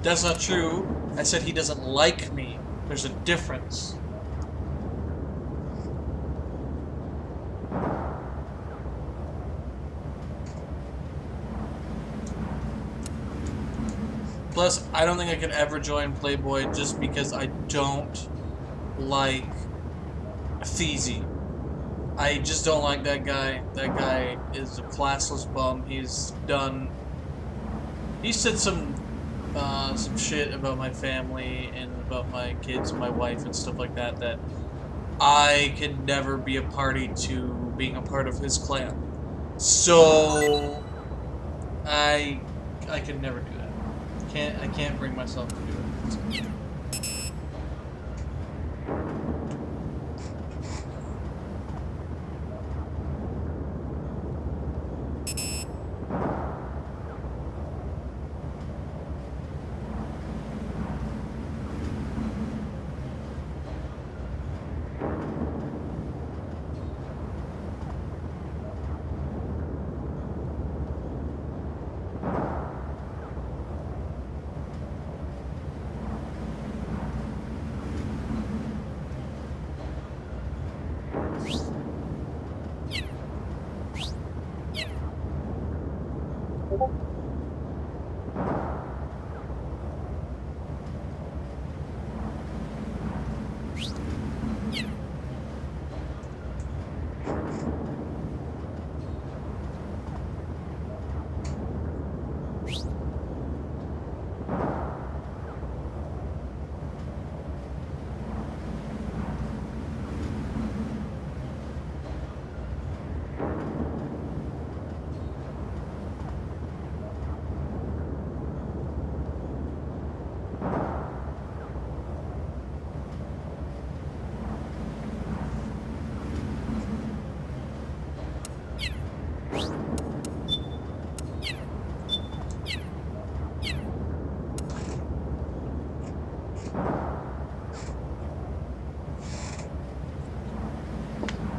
That's not true. I said he doesn't like me. There's a difference. Plus, I don't think I could ever join Playboy just because I don't like XsE. I just don't like that guy. That guy is a classless bum. He said some shit about my family and about my kids and my wife and stuff like that that I could never be a party to being a part of his clan. So I could never do that. I can't bring myself to do it.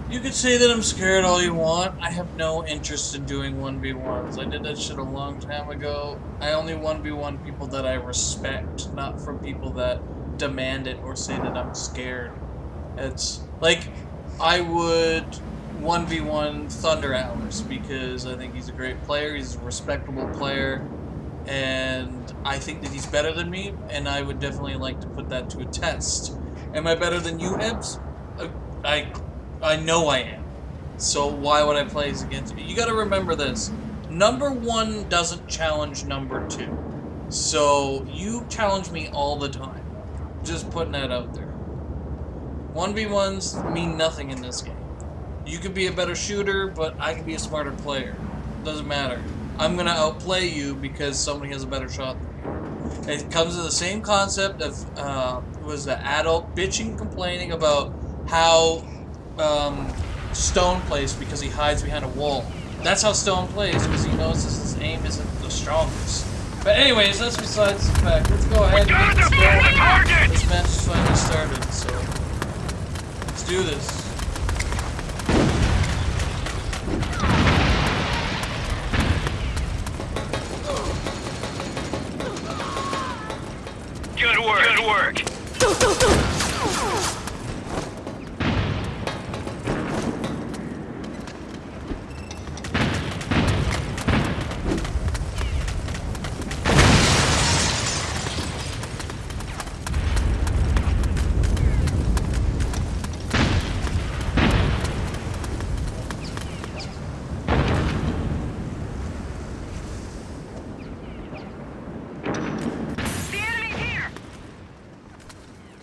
You could say that I'm scared all you want. I have no interest in doing 1v1s. I did that shit a long time ago. I only 1v1 people that I respect, not from people that demand it or say that I'm scared. It's like, I would 1v1 Thunder Hours because I think he's a great player, he's a respectable player, and I think that he's better than me, and I would definitely like to put that to a test. Am I better than you, Ebs? I know I am. So why would I play against you? You gotta remember this. Number 1 doesn't challenge number 2. So you challenge me all the time. Just putting that out there. 1v1s mean nothing in this game. You could be a better shooter, but I could be a smarter player. Doesn't matter. I'm gonna outplay you because somebody has a better shot than me. It comes to the same concept of was the adult bitching, complaining about how Stone plays because he hides behind a wall. That's how Stone plays because he knows his aim isn't the strongest. But anyways, that's besides the fact. Let's go ahead and get this going. This match is finally started, so let's do this. Good work. Good work.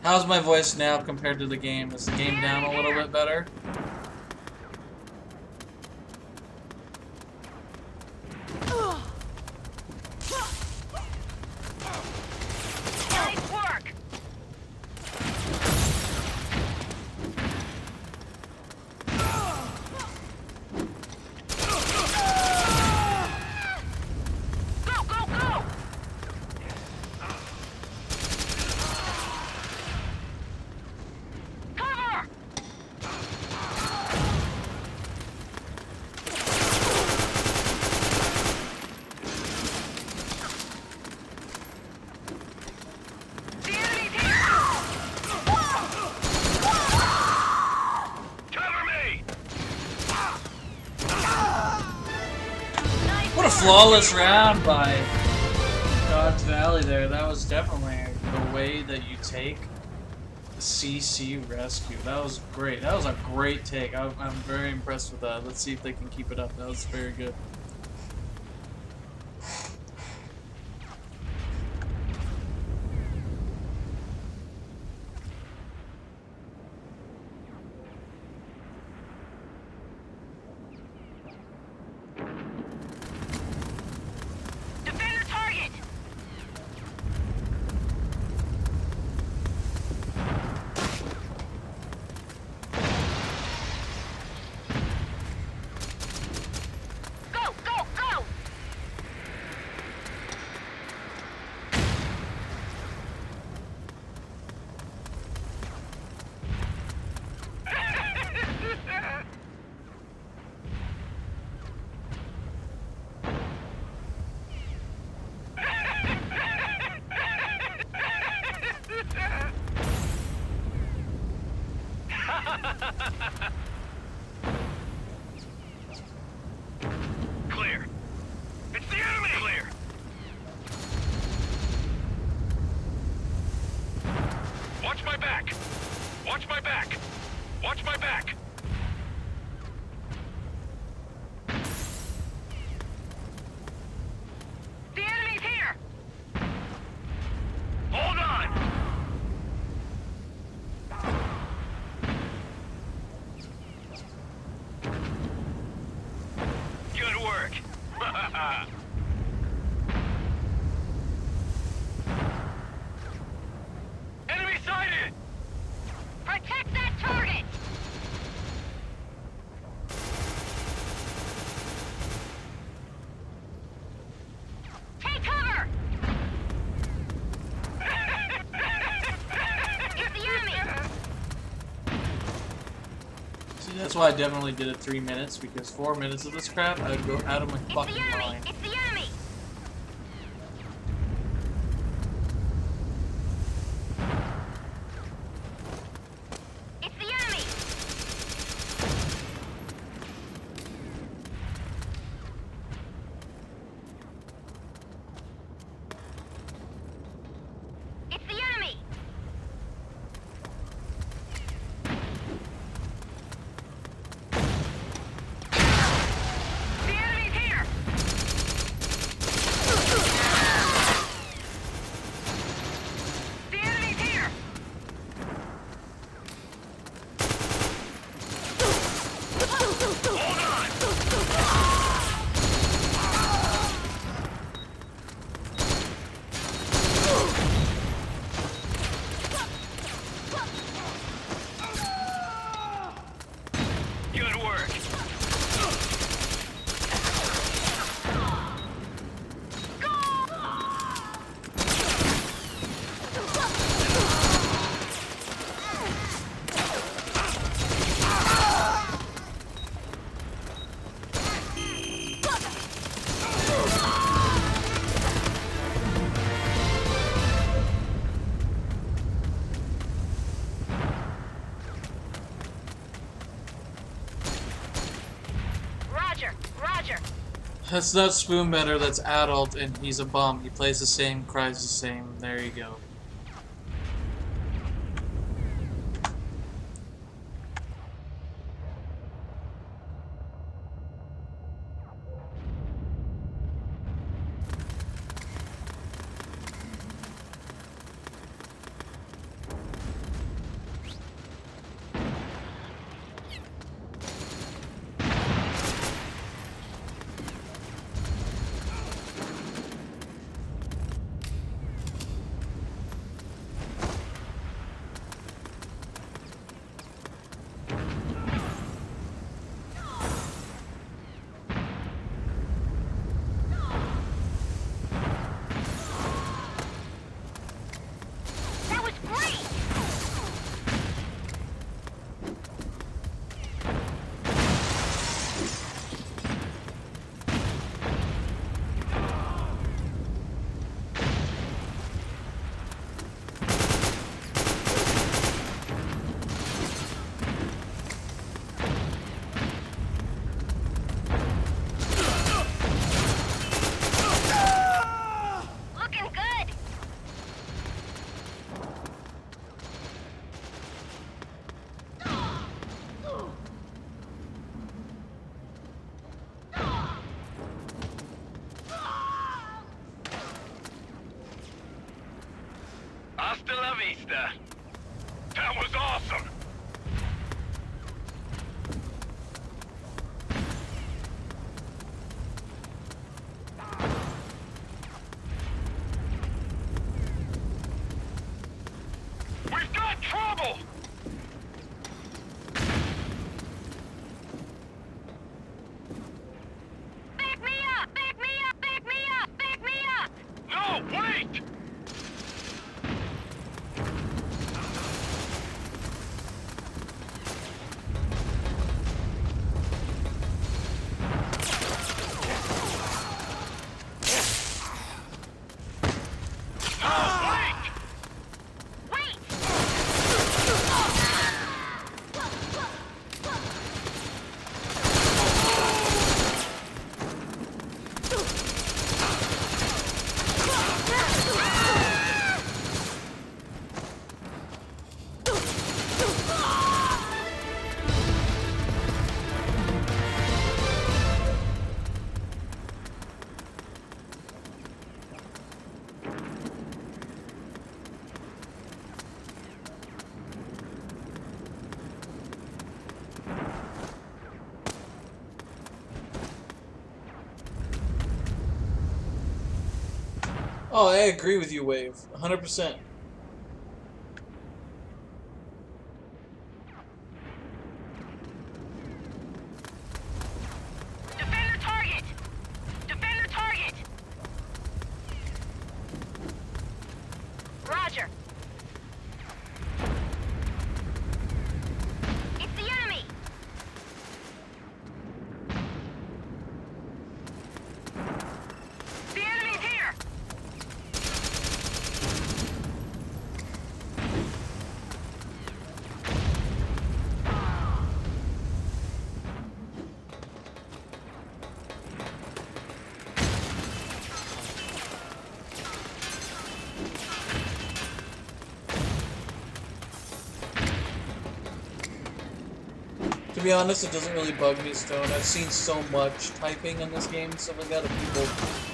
How's my voice now compared to the game? Is the game down a little bit better? flawless round by God's Valley there. That was definitely the way that you take the CC rescue. That was great. That was a great take. I'm very impressed with that. Let's see if they can keep it up. That was very good. Clear. It's the enemy! Clear. Watch my back. Watch my back. Watch my back. The enemy's here. Hold on. Good work. Enemy sighted! Protect that target! Take cover! It's the enemy! See, that's why I definitely did it 3 minutes, because 4 minutes of this crap, I'd go out of my It's fucking the enemy! mind. It's the enemy! It's the enemy! It's the enemy! The enemy's here! The enemy's here! Hold on! Good work. Roger, Roger. That's not Spoonbender, that's adult, and he's a bum. He plays the same, cries the same. There you go. That was awesome! We've got trouble! Back me up! Back me up! Back me up! Back me up! No, wait! Wait! Oh, I agree with you, Wave. 100%. Defend the target! Defend the target! Roger. It's the enemy! The enemy's here! To be honest, it doesn't really bug me, Stone. I've seen so much typing in this game and stuff like that of people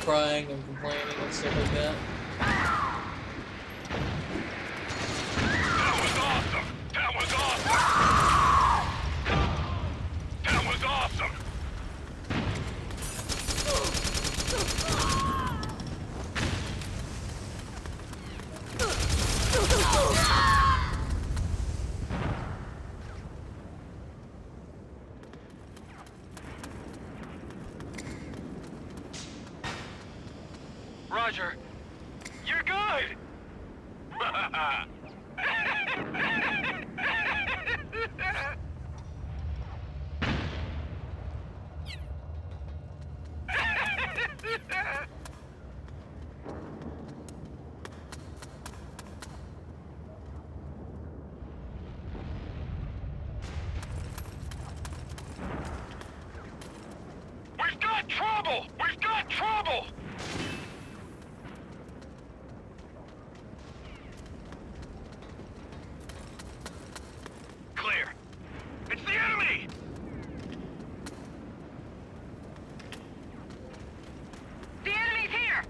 crying and complaining and stuff like that. That was awesome! That was awesome! That was awesome! Roger. You're good! We've got trouble! We've got trouble! Clear. It's the enemy! The enemy's here!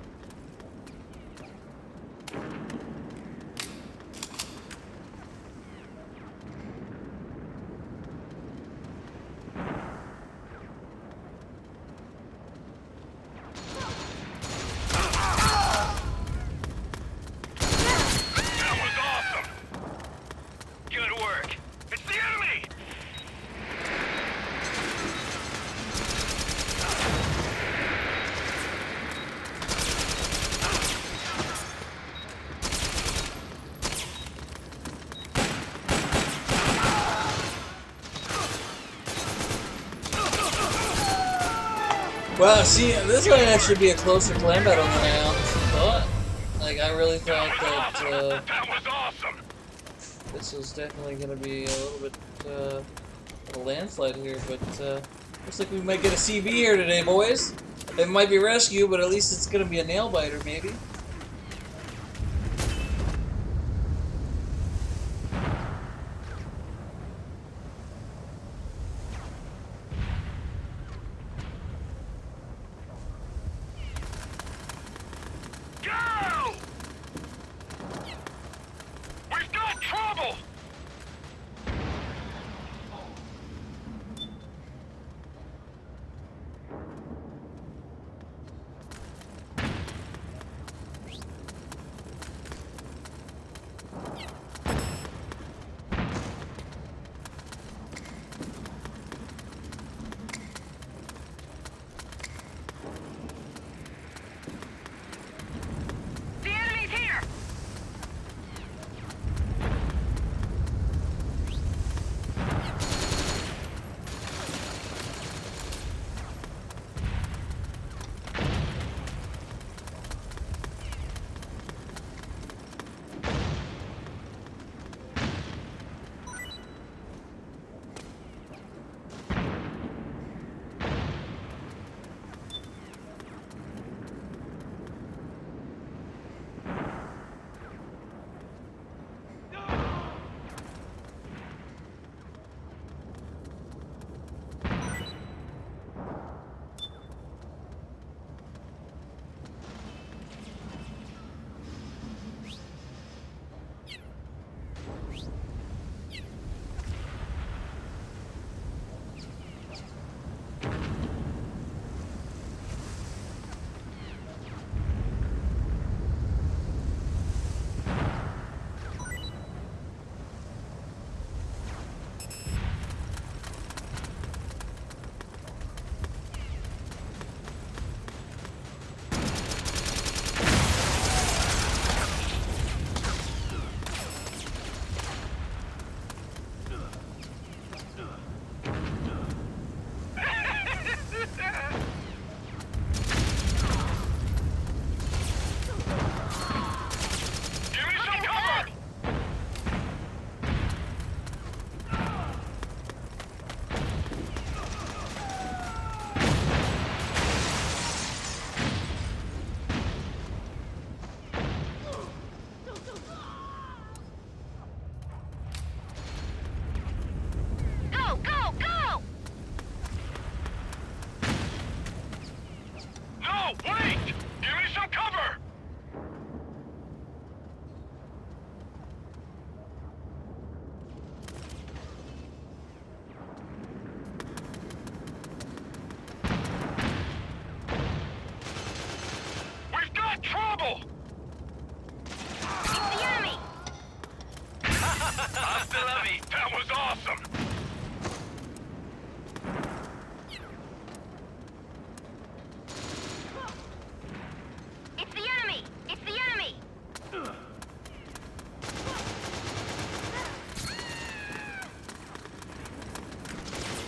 That was awesome! Good work. It's the enemy! Wow, see, this might actually be a closer clan battle than I honestly thought. Like, I really thought that That was awesome! this was definitely going to be a little bit of a landslide here, but looks like we might get a CB here today, boys. It might be rescue, but at least it's going to be a nail biter, maybe. Go! We've got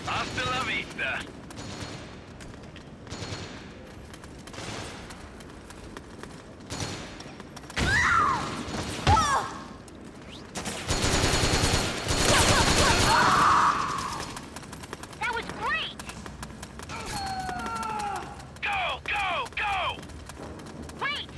Hasta la vista. That was great! Go, go, go! Wait!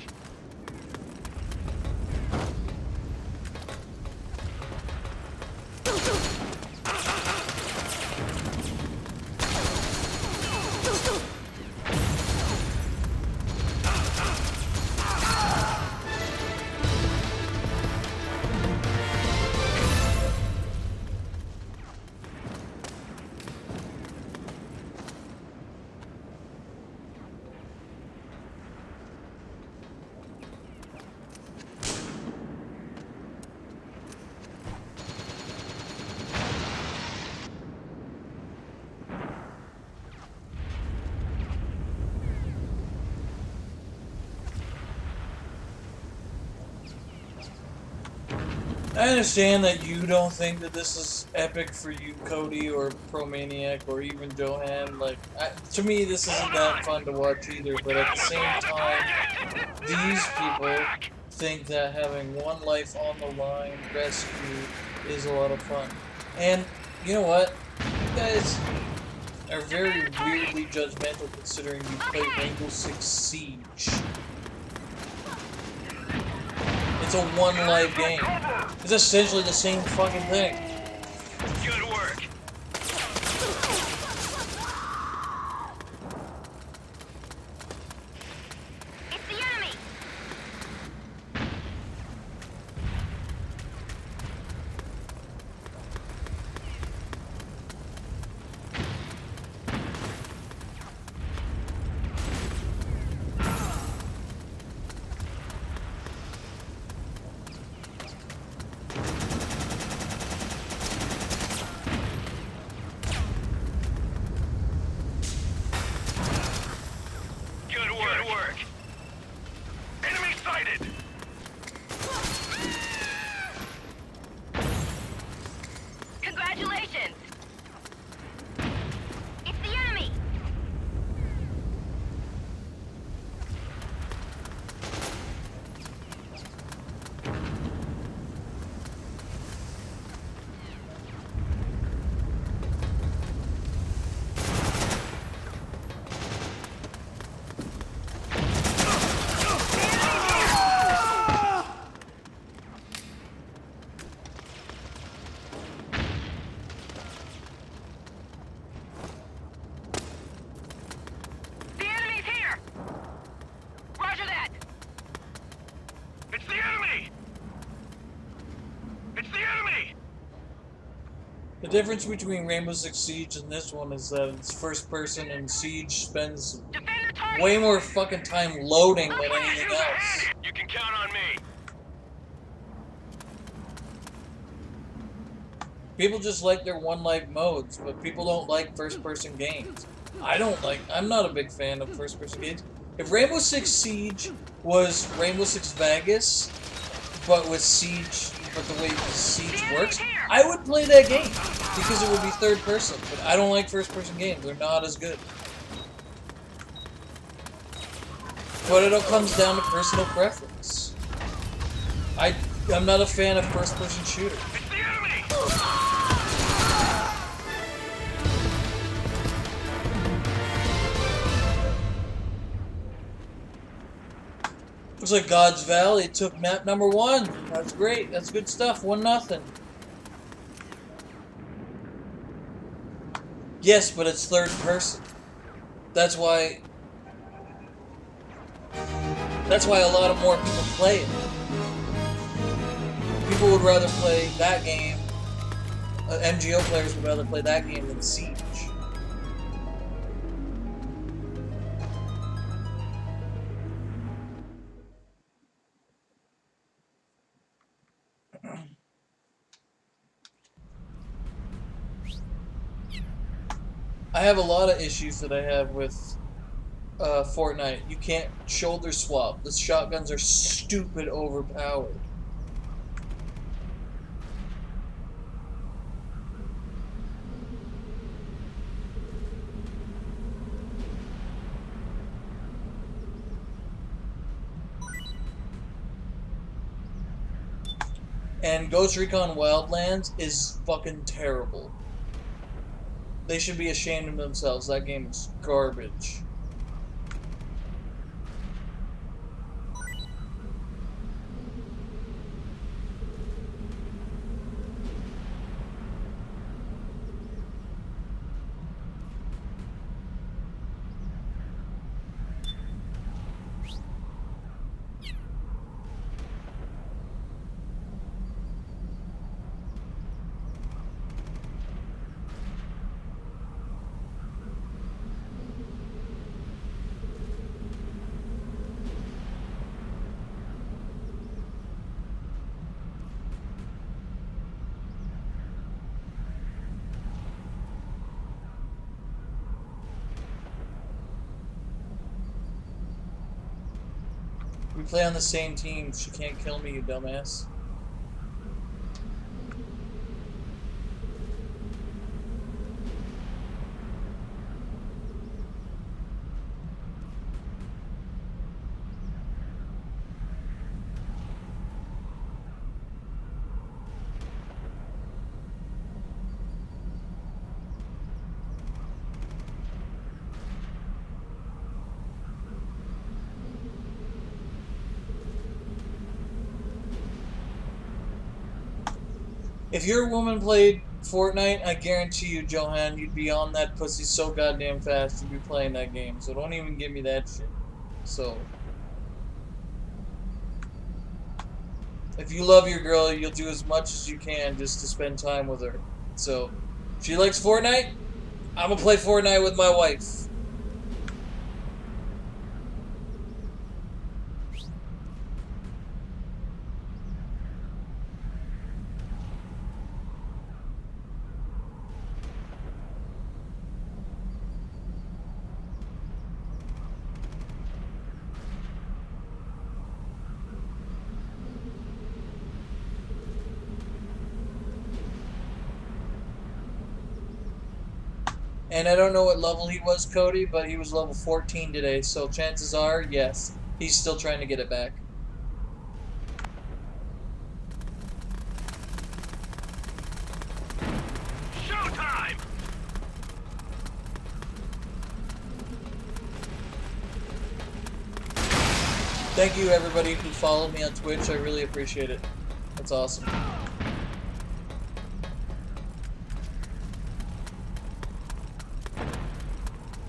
I understand that you don't think that this is epic for you, Cody, or Promaniac, or even Johan. Like, to me, this isn't that fun to watch either. But at the same time, these people think that having one life on the line rescue is a lot of fun. And you know what? You guys are very weirdly judgmental considering you play Rainbow Six Siege. It's a one-life game. It's essentially the same fucking thing. Good work. It's the enemy! Good work. Good work. Enemy sighted. Congratulations! It's the enemy! The enemy's here! Roger that! It's the enemy. It's the enemy. The difference between Rainbow Six Siege and this one is that it's first person, and Siege spends Defend the target! way more fucking time loading than Please anything use a else. hand. You can count on me. People just like their one-life modes, but people don't like first-person games. I'm not a big fan of first-person games. If Rainbow Six Siege was Rainbow Six Vegas, but with Siege, but the way Siege works, I would play that game, because it would be third-person, but I don't like first-person games. They're not as good. But it all comes down to personal preference. I'm not a fan of first-person shooters. It's the enemy. Looks like God's Valley took map number 1. That's great. That's good stuff. 1-0. Yes, but it's third person. That's why a lot of more people play it. People would rather play that game. MGO players would rather play that game than Siege. I have a lot of issues that I have with Fortnite. You can't shoulder swap. The shotguns are stupid overpowered. And Ghost Recon Wildlands is fucking terrible. They should be ashamed of themselves. That game is garbage. We play on the same team. She can't kill me, you dumbass. If your woman played Fortnite, I guarantee you, Johan, you'd be on that pussy so goddamn fast you'd be playing that game. So don't even give me that shit. So, if you love your girl, you'll do as much as you can just to spend time with her. So, if she likes Fortnite, I'm gonna play Fortnite with my wife. And I don't know what level he was, Cody, but he was level 14 today, so chances are, yes, he's still trying to get it back. Showtime! Thank you, everybody who followed me on Twitch. I really appreciate it. That's awesome.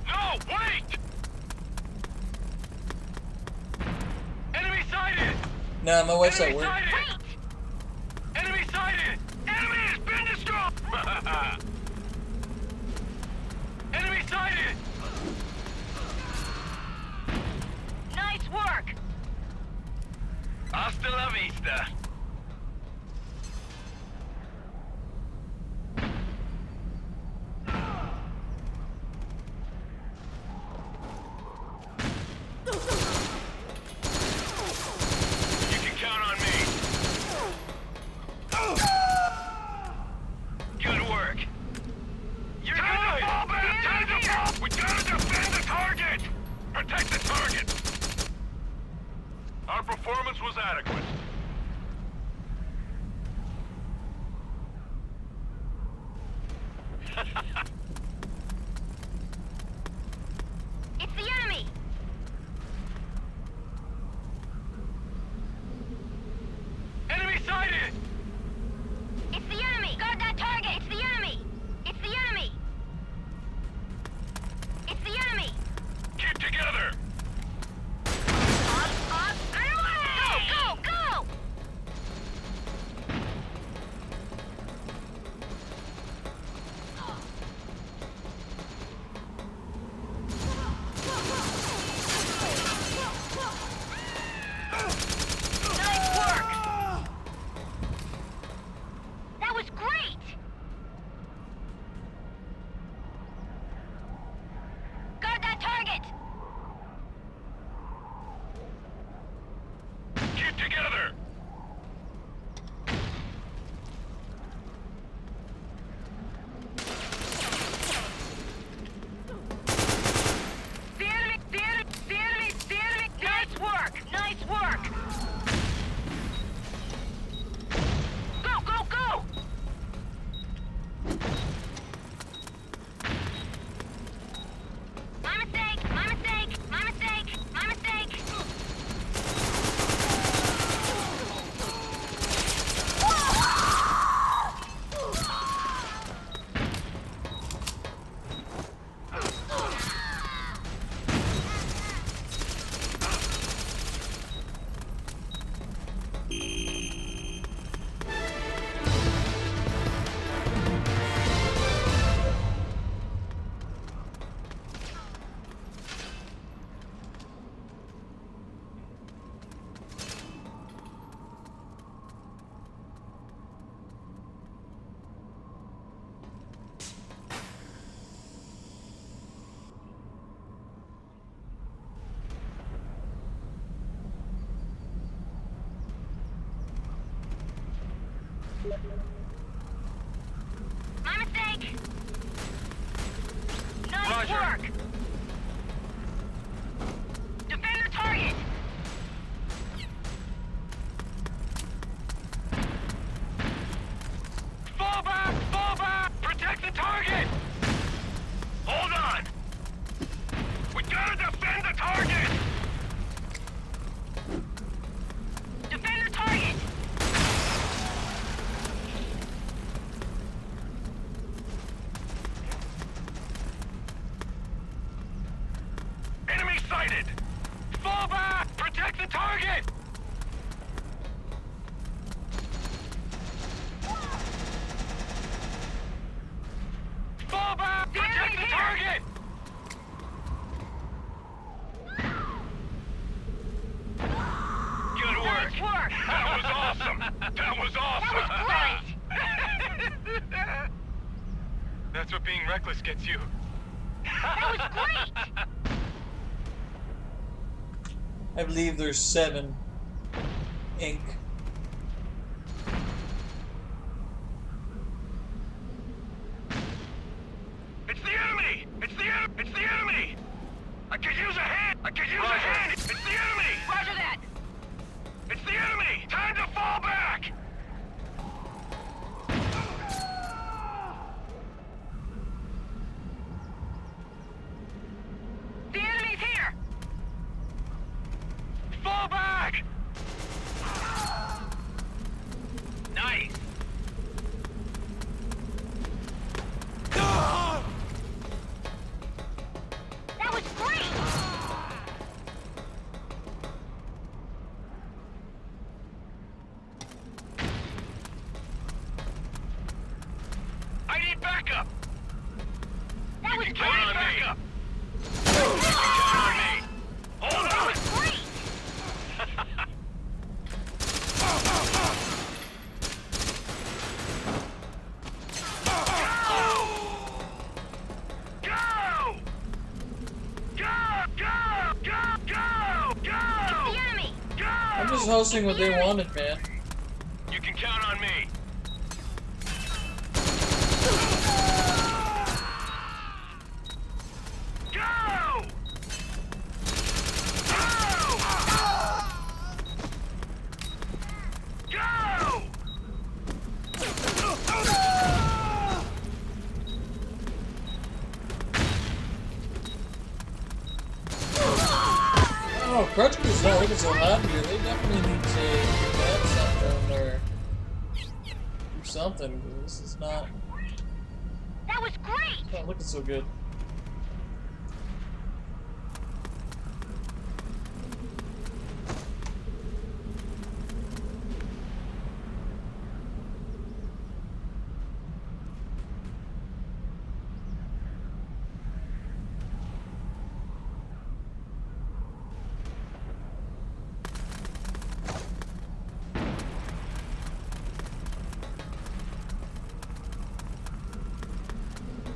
No, wait! Enemy sighted! Nah, my wife's at Enemy work. sighted! Enemy sighted! Enemy has been destroyed! Enemy sighted! Nice work. Hasta la vista. You can count on me. Good work. You're time to fall back! Time to fall! We gotta defend the target! Protect the target! Our performance was adequate. It's the enemy. Enemy sighted! It's the enemy. Guard that target. It's the enemy. It's the enemy. It's the enemy. Keep together! Up, and away! Go, go, go! Nice work! That was great! Guard that target! Keep together! The enemy! The enemy! The enemy! The enemy! Nice work! Nice work! My mistake. Nice Roger. work. Defend the target. Fall back! Fall back! Protect the target! Hold on! We gotta defend the target! Defend the target. Enemy sighted! Fall back! Protect the target! Fall back! The Protect enemy's the here! target! Good work! Nice work. That was awesome! That was awesome! That was great! That's what being reckless gets you. That was great. I believe there's 7 ink. It's the enemy! It's the enemy! I could use a hand! I could use a hand! It's the enemy! Roger that. It's the enemy! Time to fall back! The enemy's here. Fall back! Nice! That was great. I need backup! That was You can great. count on me! You can count on me! Hold That on! was great. Go! Go! Go! Go! Go! Go! The enemy. Go! I'm just hosting what they wanted, man. You can count on me. Go! Go! Go! Oh, Crutch is not looking so happy here. They definitely need to add something or do something. 'Cause this is not That was great. not looking so good.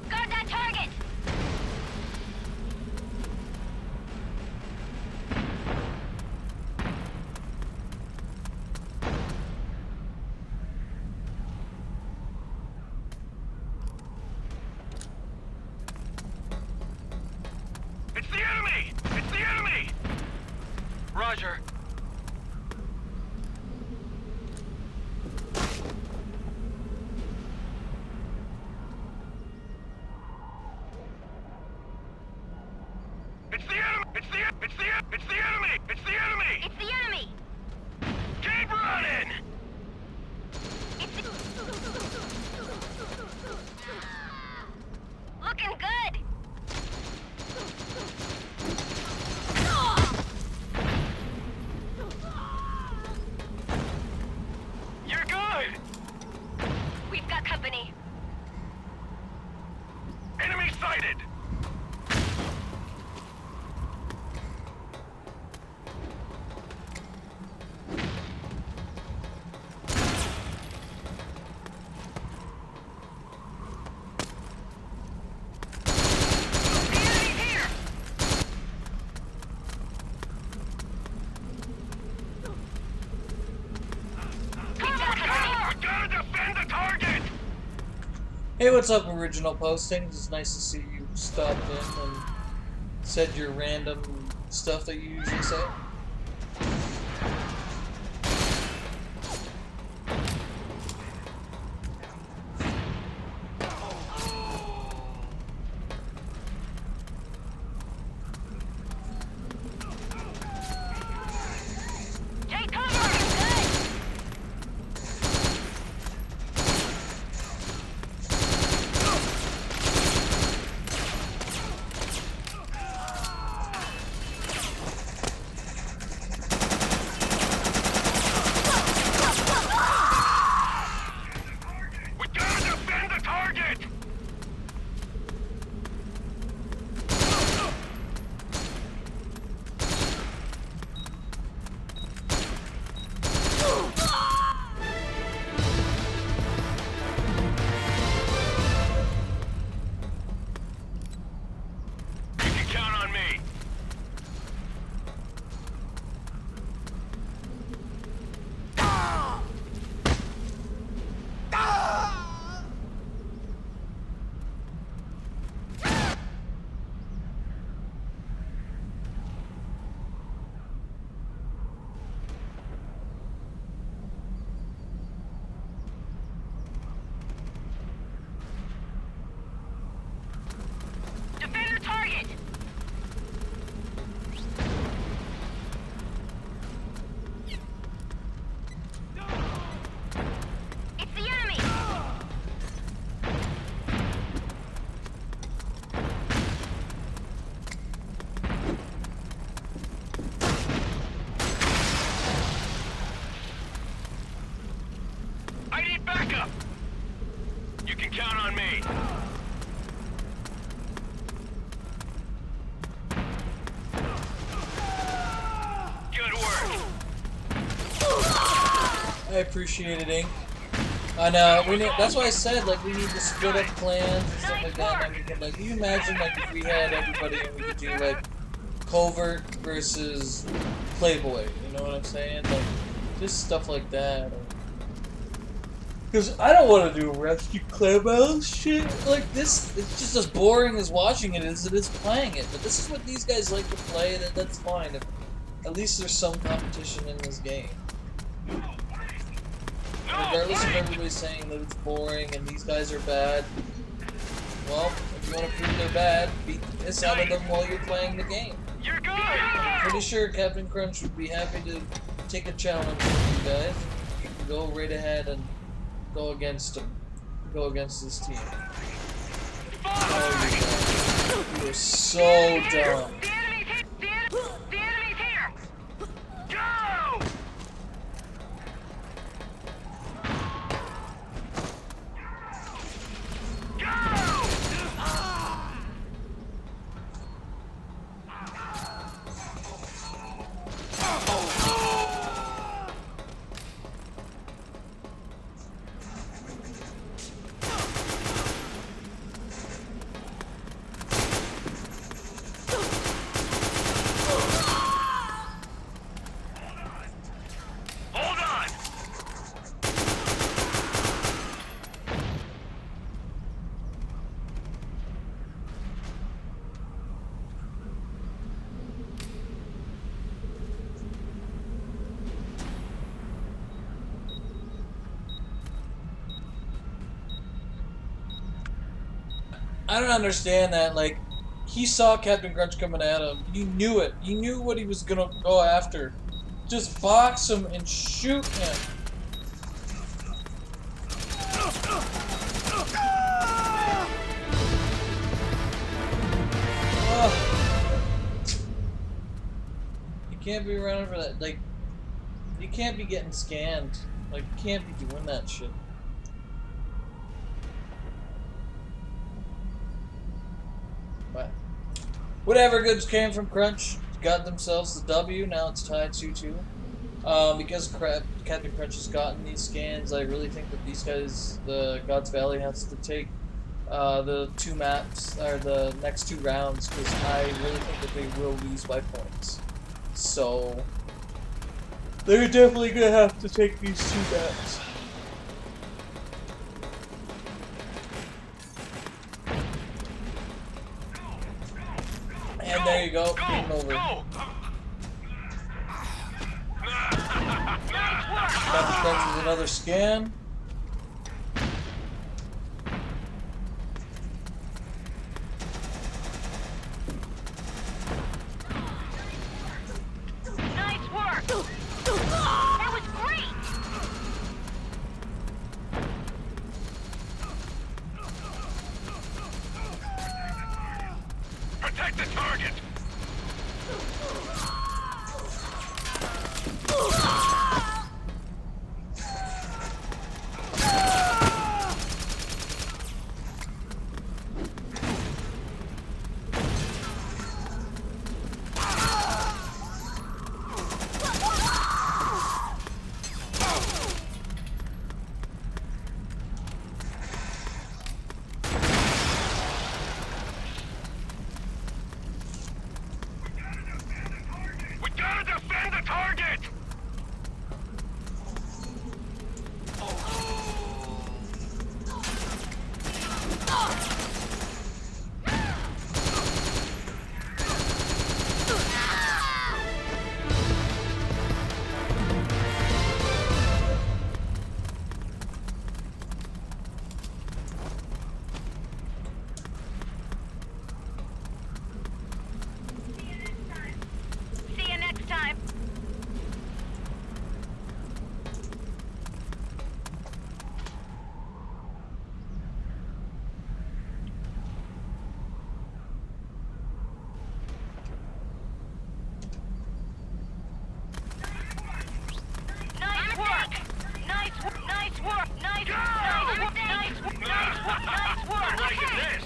Guard that target. It's the enemy! It's the enemy! Roger. It's the enemy! It's the enemy! It's the enemy! It's the enemy! It's the enemy. Keep running! Looking good. You're good! We've got company. Enemy sighted! The enemy's here. We've got company. We gotta defend Hey, what's up, original postings? It's nice to see you stopped in and said your random stuff that you usually say. Take cover! Good! We gotta defend the target! You can count on me. Defend the target! It's the enemy! I need backup! You can count on me. Good work. I appreciate it, Ink. And we need, that's why I said like we need to split up clans and stuff like that. And we can like, can you imagine like if we had everybody and we could do like covert versus playboy? You know what I'm saying? Like just stuff like that. Because I don't want to do rescue clan battles shit like this. It's just as boring as watching it as it is playing it. But this is what these guys like to play. That's fine. At least there's some competition in this game. Regardless of everybody saying that it's boring and these guys are bad, well, if you want to prove they're bad, beat the piss out of them while you're playing the game. You're good. I'm pretty sure Captain Crunch would be happy to take a challenge with you guys. You can go right ahead and go against him. Go against this team. Oh, you are so dumb. The enemy's here. Go! Hold on! I don't understand that. Like, he saw Captain Crunch coming at him. He knew it. He knew what he was gonna go after. Just box him and shoot him. Ugh. You can't be running for that. Like, you can't be getting scanned. Like, you can't be doing that shit. But whatever, goods came from Crunch. Got themselves the W. Now it's tied 2-2. Because Captain Crunch has gotten these scans, I really think that these guys, the God's Valley, has to take the two maps, or the next two rounds, because I really think that they will lose by points. So they're definitely gonna have to take these two maps. And there you go. Go! Game over. Go! Got the crunch with another scan. Nice work! That was great! Protect the target! We gotta defend the target! See you next time. Nice work! Nice work! Nice work! Nice work! Nice work! Nice work! Nice work! Nice work! I'm liking this!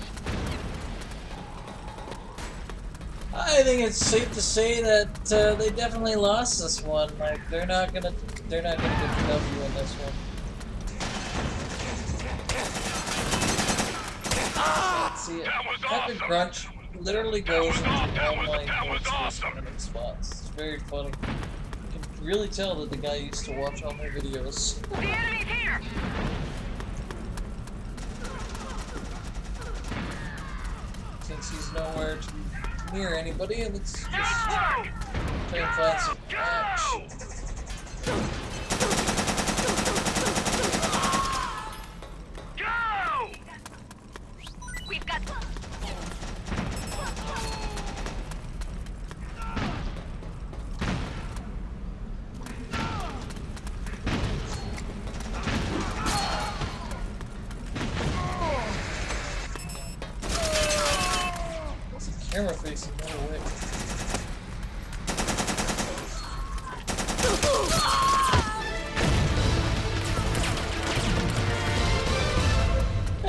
I think it's safe to say that they definitely lost this one. Like they're not gonna get the W in this one. Let's see it. That was Captain awesome. Crunch literally goes into all my that was points awesome. winning spots. It's very funny. You can really tell that the guy used to watch all my videos. The enemy's here! Since he's nowhere to near anybody, let's just Nice work! try and find some action. Go! We've got... What's the camera facing the other way?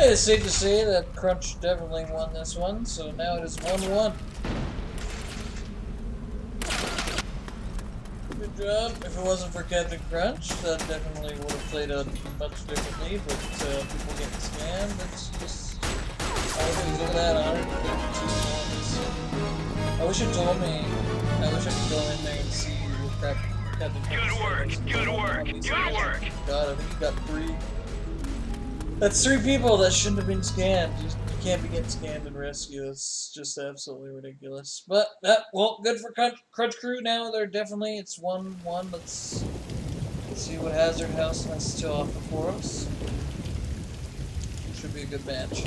It's safe to say that Crunch definitely won this one, so now it is 1-1. Good job. If it wasn't for Captain Crunch, that definitely would have played out much differently, but people getting scammed, it's just... I think look at that, 132 points. I wish it told me, I wish I could go in there and see what Captain Crunch Good work, good work, good work. God, I think you got 3. That's 3 people that shouldn't have been scammed. You can't be getting scammed and rescued. It's just absolutely ridiculous. But, well, good for Crunch Crew now. They're definitely, it's 1-1. Let's see what Hazard House has to offer for us. Should be a good match.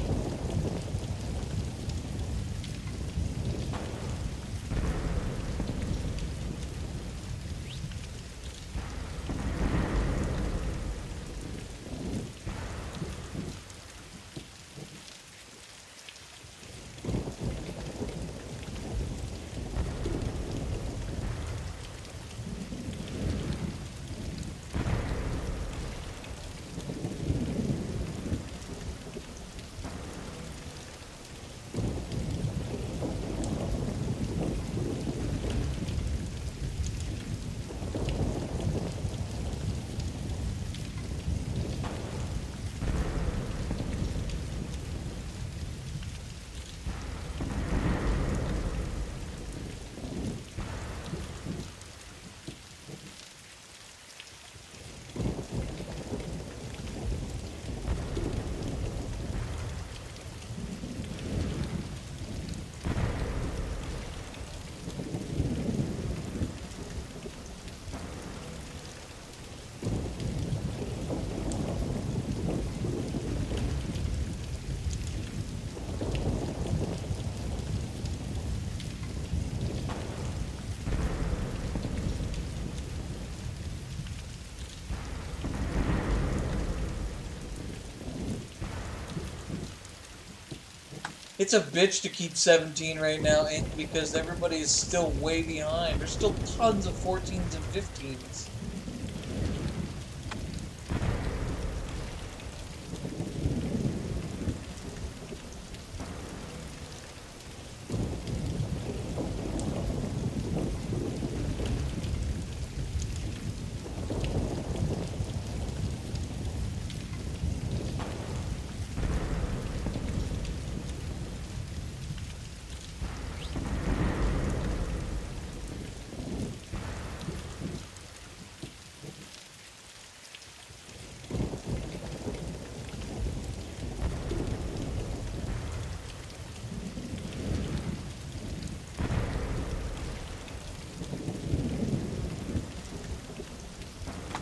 It's a bitch to keep 17 right now, and because everybody is still way behind. There's still tons of 14s and 15s.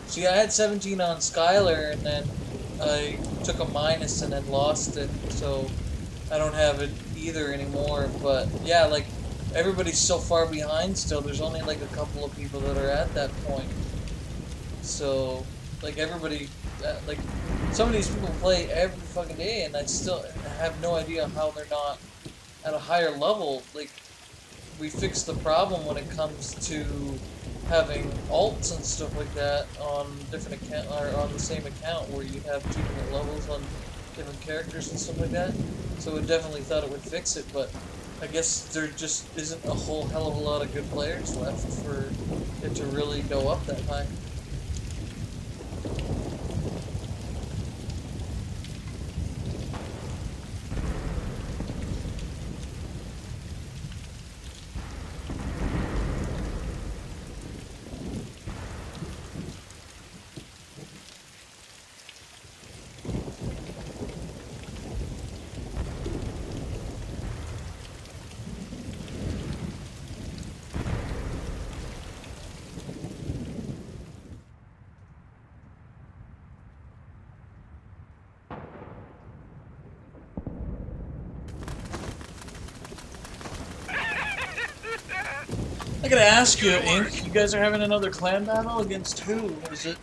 See, I had 17 on Skylar, and then I took a minus and then lost it, so I don't have it either anymore. But yeah, like, everybody's so far behind still. There's only like a couple of people that are at that point. So, like, everybody, like, some of these people play every fucking day, and I still have no idea how they're not at a higher level. Like, we fixed the problem when it comes to having alts and stuff like that on different account or on the same account, where you have 2 different levels on different characters and stuff like that. So we definitely thought it would fix it, but I guess there just isn't a whole hell of a lot of good players left for it to really go up that high. I gotta ask you, Ink, you guys are having another clan battle against who? Is it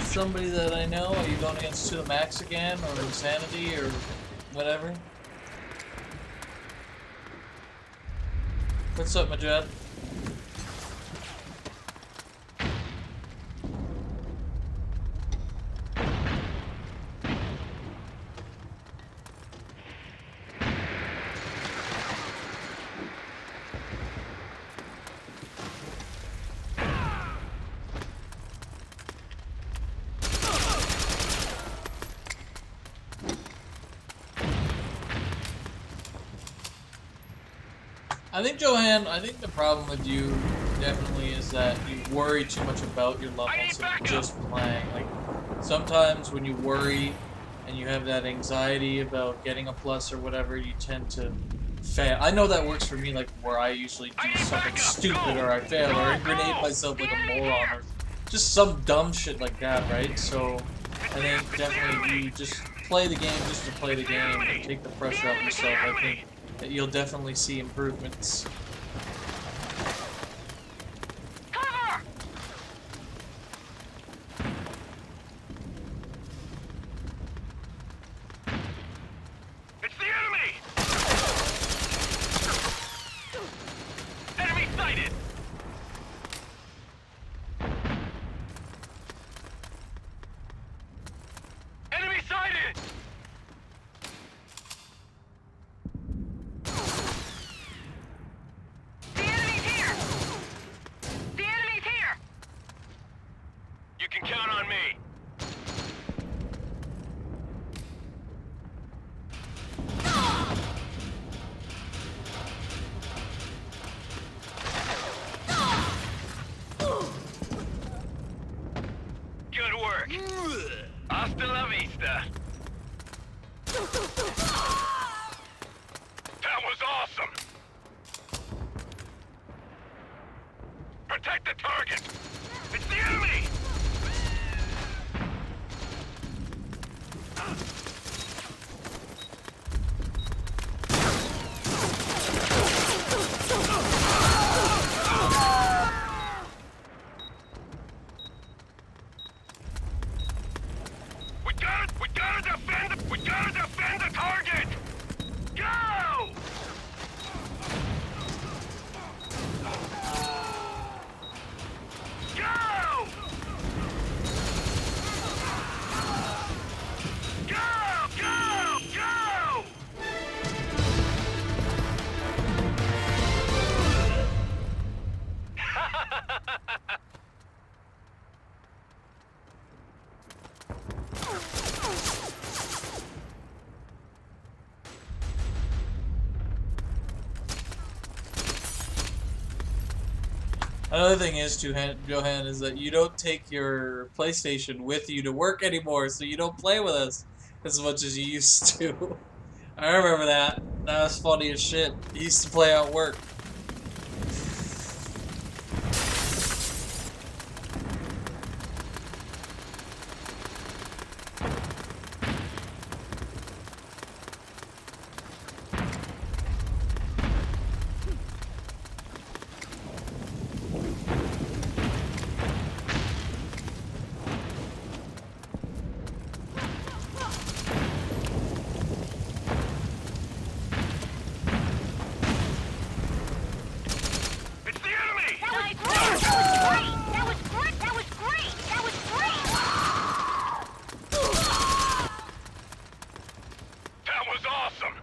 somebody that I know? Are you going against To The Max again, or Insanity, or whatever? What's up, Majed? I think, Johan, I think the problem with you definitely is that you worry too much about your levels and just playing. Like, sometimes when you worry and you have that anxiety about getting a plus or whatever, you tend to fail. I know that works for me, like, where I usually do something stupid or I fail or I grenade myself like a moron or just some dumb shit like that, right? So, I think definitely you just play the game just to play the game and take the pressure off yourself. I think that you'll definitely see improvements. Cover! It's the enemy! Enemy sighted! Enemy sighted! The enemy's here! The enemy's here! You can count on me. Good work. Hasta la vista. That was awesome. Protect the target. It's the enemy. We gotta defend the target. Another thing is, Johan, is that you don't take your PlayStation with you to work anymore, so you don't play with us as much as you used to. I remember that. That was funny as shit. You used to play at work. It's the enemy! Nice work! That was great! That was great! That was great! That was awesome!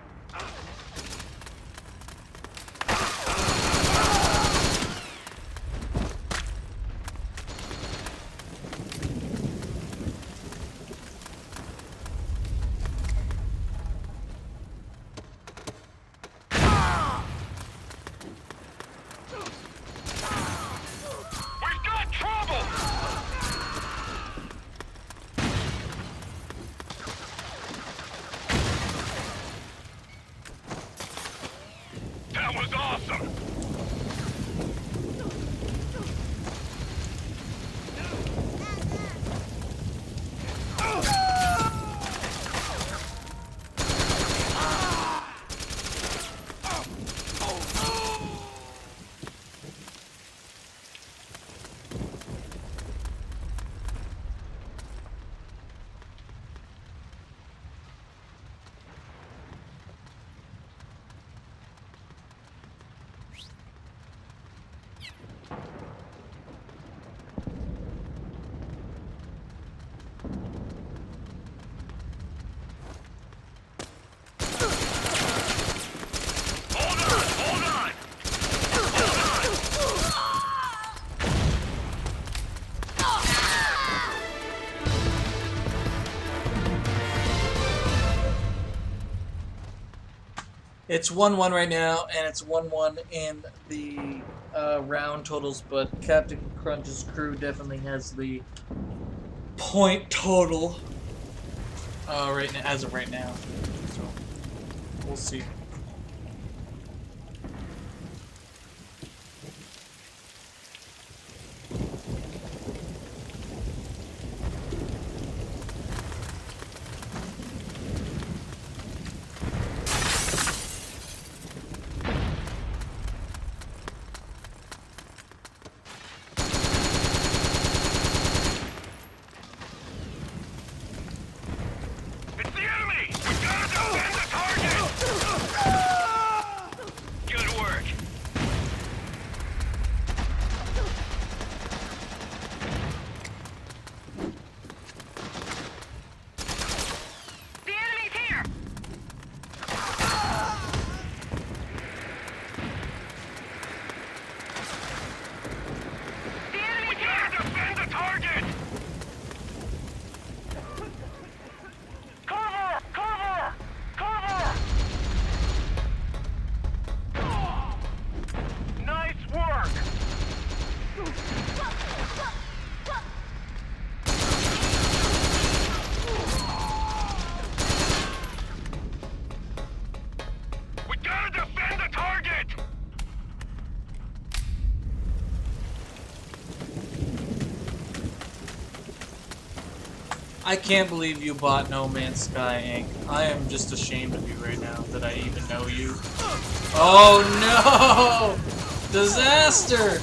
We've got trouble! That was awesome! Hold on! Hold on! It's 1-1 right now, and it's 1-1 in the round totals, but Captain Crunch's crew definitely has the point total right now, as of right now. So we'll see. It's the enemy! We gotta defend the target! Good work. The enemy's here! The We enemy's here! gotta defend the target! Cover! Cover! Cover! Nice work! We gotta defend the target! I can't believe you bought No Man's Sky, Inc. I am just ashamed of you right now that I even know you. Oh no! Disaster!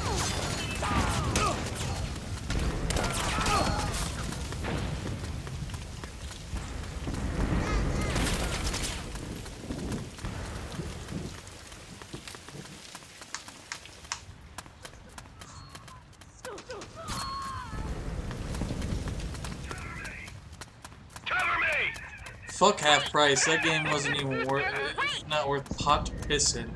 Cover me! Fuck half price. That game wasn't even worth. It's not worth pot pissing.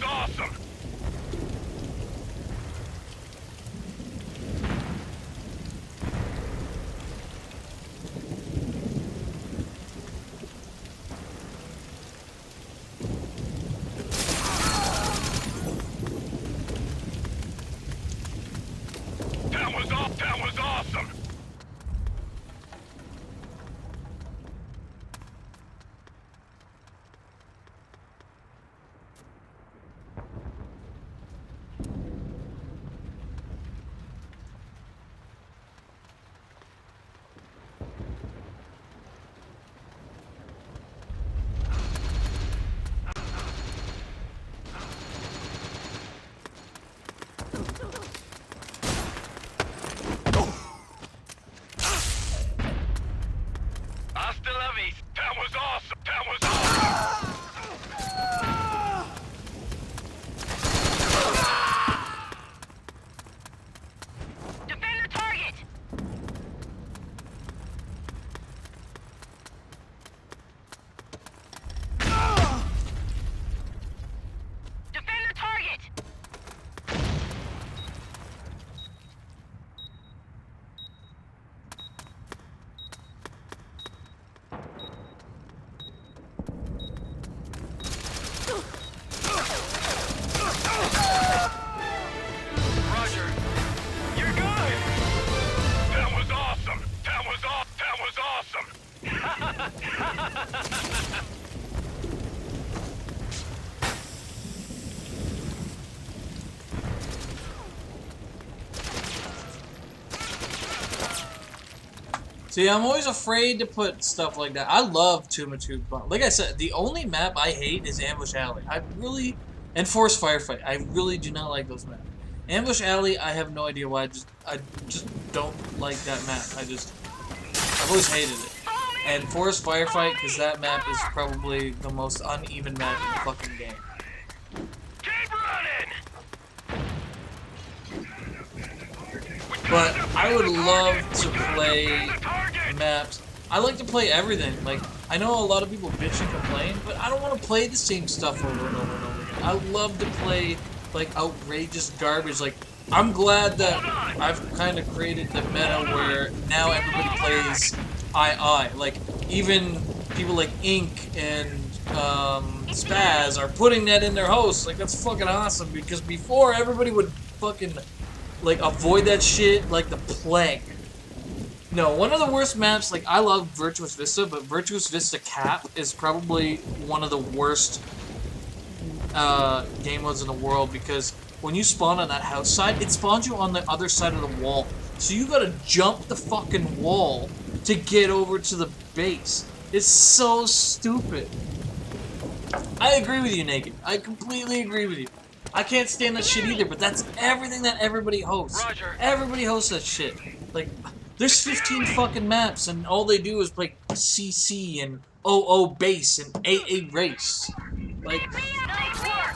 was awesome. That was awesome. Hasta la vista. That was awesome. That was awesome. Defend the target! Defend the target! Roger. You're good. That was awesome. That was awesome. See, I'm always afraid to put stuff like that. I love Tomb of Two, but like I said, the only map I hate is Ambush Alley. And Forest Firefight. I really do not like those maps. Ambush Alley, I have no idea why. I just don't like that map. I've always hated it. And Forest Firefight, because that map is probably the most uneven map in the fucking game. Keep running. But I would love to play maps. I like to play everything. Like, I know a lot of people bitch and complain, but I don't want to play the same stuff over and over and over again. I love to play, like, outrageous garbage. Like, I'm glad that I've kind of created the meta where now everybody plays II. Like, even people like Ink and Spaz are putting that in their hosts. Like, that's fucking awesome, because before everybody would fucking, like, avoid that shit like the plague. No, one of the worst maps, like, I love Virtuous Vista, but Virtuous Vista Cap is probably one of the worst game modes in the world, because when you spawn on that house side, it spawns you on the other side of the wall. So you gotta jump the fucking wall to get over to the base. It's so stupid. I agree with you, Naked. I completely agree with you. I can't stand that shit either, but that's everything that everybody hosts. Roger. Everybody hosts that shit. Like, there's 15 fucking maps, and all they do is play CC and OO base and AA race. Like,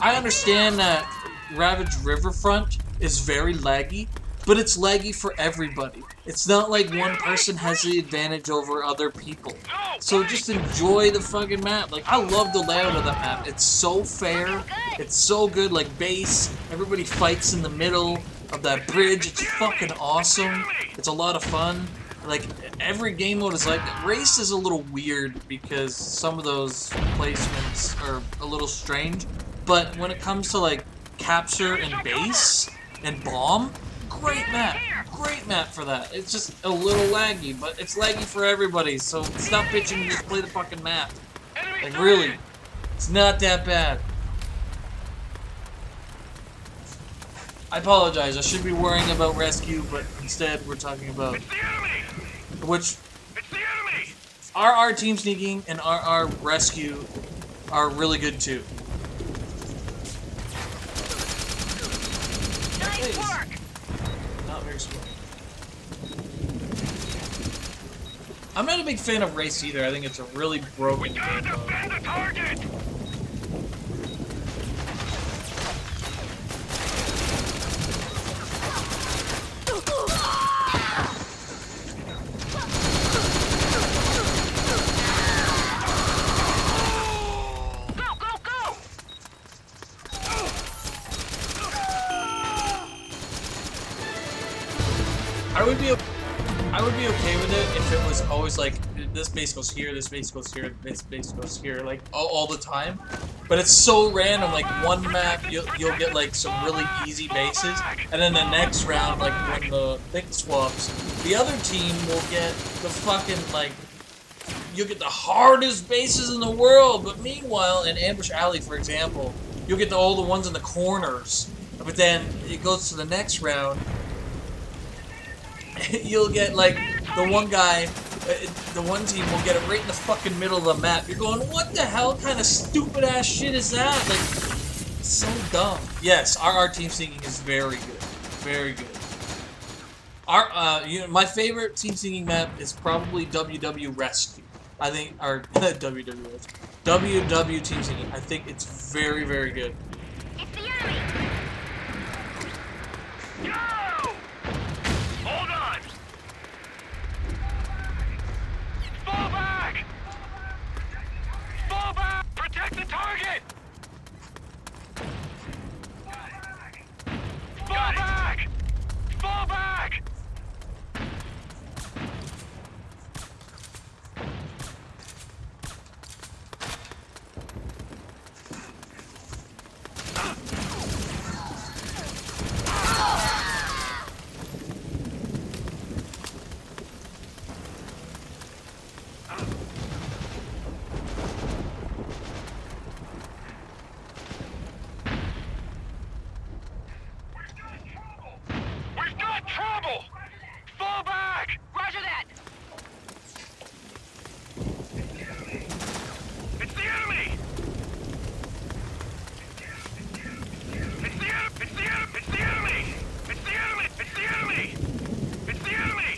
I understand that Ravage Riverfront is very laggy, but it's laggy for everybody. It's not like one person has the advantage over other people. So just enjoy the fucking map. Like, I love the layout of that map. It's so fair. It's so good. Like, base, everybody fights in the middle of that bridge. It's fucking awesome. It's a lot of fun. Like, every game mode is like that. Race is a little weird because some of those placements are a little strange. But when it comes to, like, capture and base and bomb, great map. Great map for that. It's just a little laggy, but it's laggy for everybody, so stop bitching and just play the fucking map. Like, really. It's not that bad. I apologize. I should be worrying about rescue, but instead we're talking about... It's the enemy. Which... It's the enemy. RR team sneaking and RR rescue are really good too. Nice work! Not very smart. I'm not a big fan of race either. I think it's a really broken game Gotta mode. defend the target. Go, go, go! I would be okay with it if it was always like this base goes here, this base goes here, this base goes here, like all the time. But it's so random. Like one map, you'll get like some really easy bases, and then the next round, like when the thing swaps, the other team will get the fucking like you'll get the hardest bases in the world. But meanwhile, in Ambush Alley, for example, you'll get all the ones in the corners. But then it goes to the next round. You'll get like the one guy, the one team will get it right in the fucking middle of the map. You're going, what the hell kind of stupid ass shit is that? Like, so dumb. Yes, our team singing is very good, very good. Our you know, my favorite team singing map is probably WW Rescue. I think our WW Rescue, WW team singing. I think it's very, very good. It's the enemy! Go! Hold on! Fall back! Fall back! Protect the target! Fall back! Fall back! We've got trouble! Fall back! Roger that! It's the enemy! It's the enemy! It's the enemy! It's the enemy! It's the enemy! It's the enemy! It's the enemy!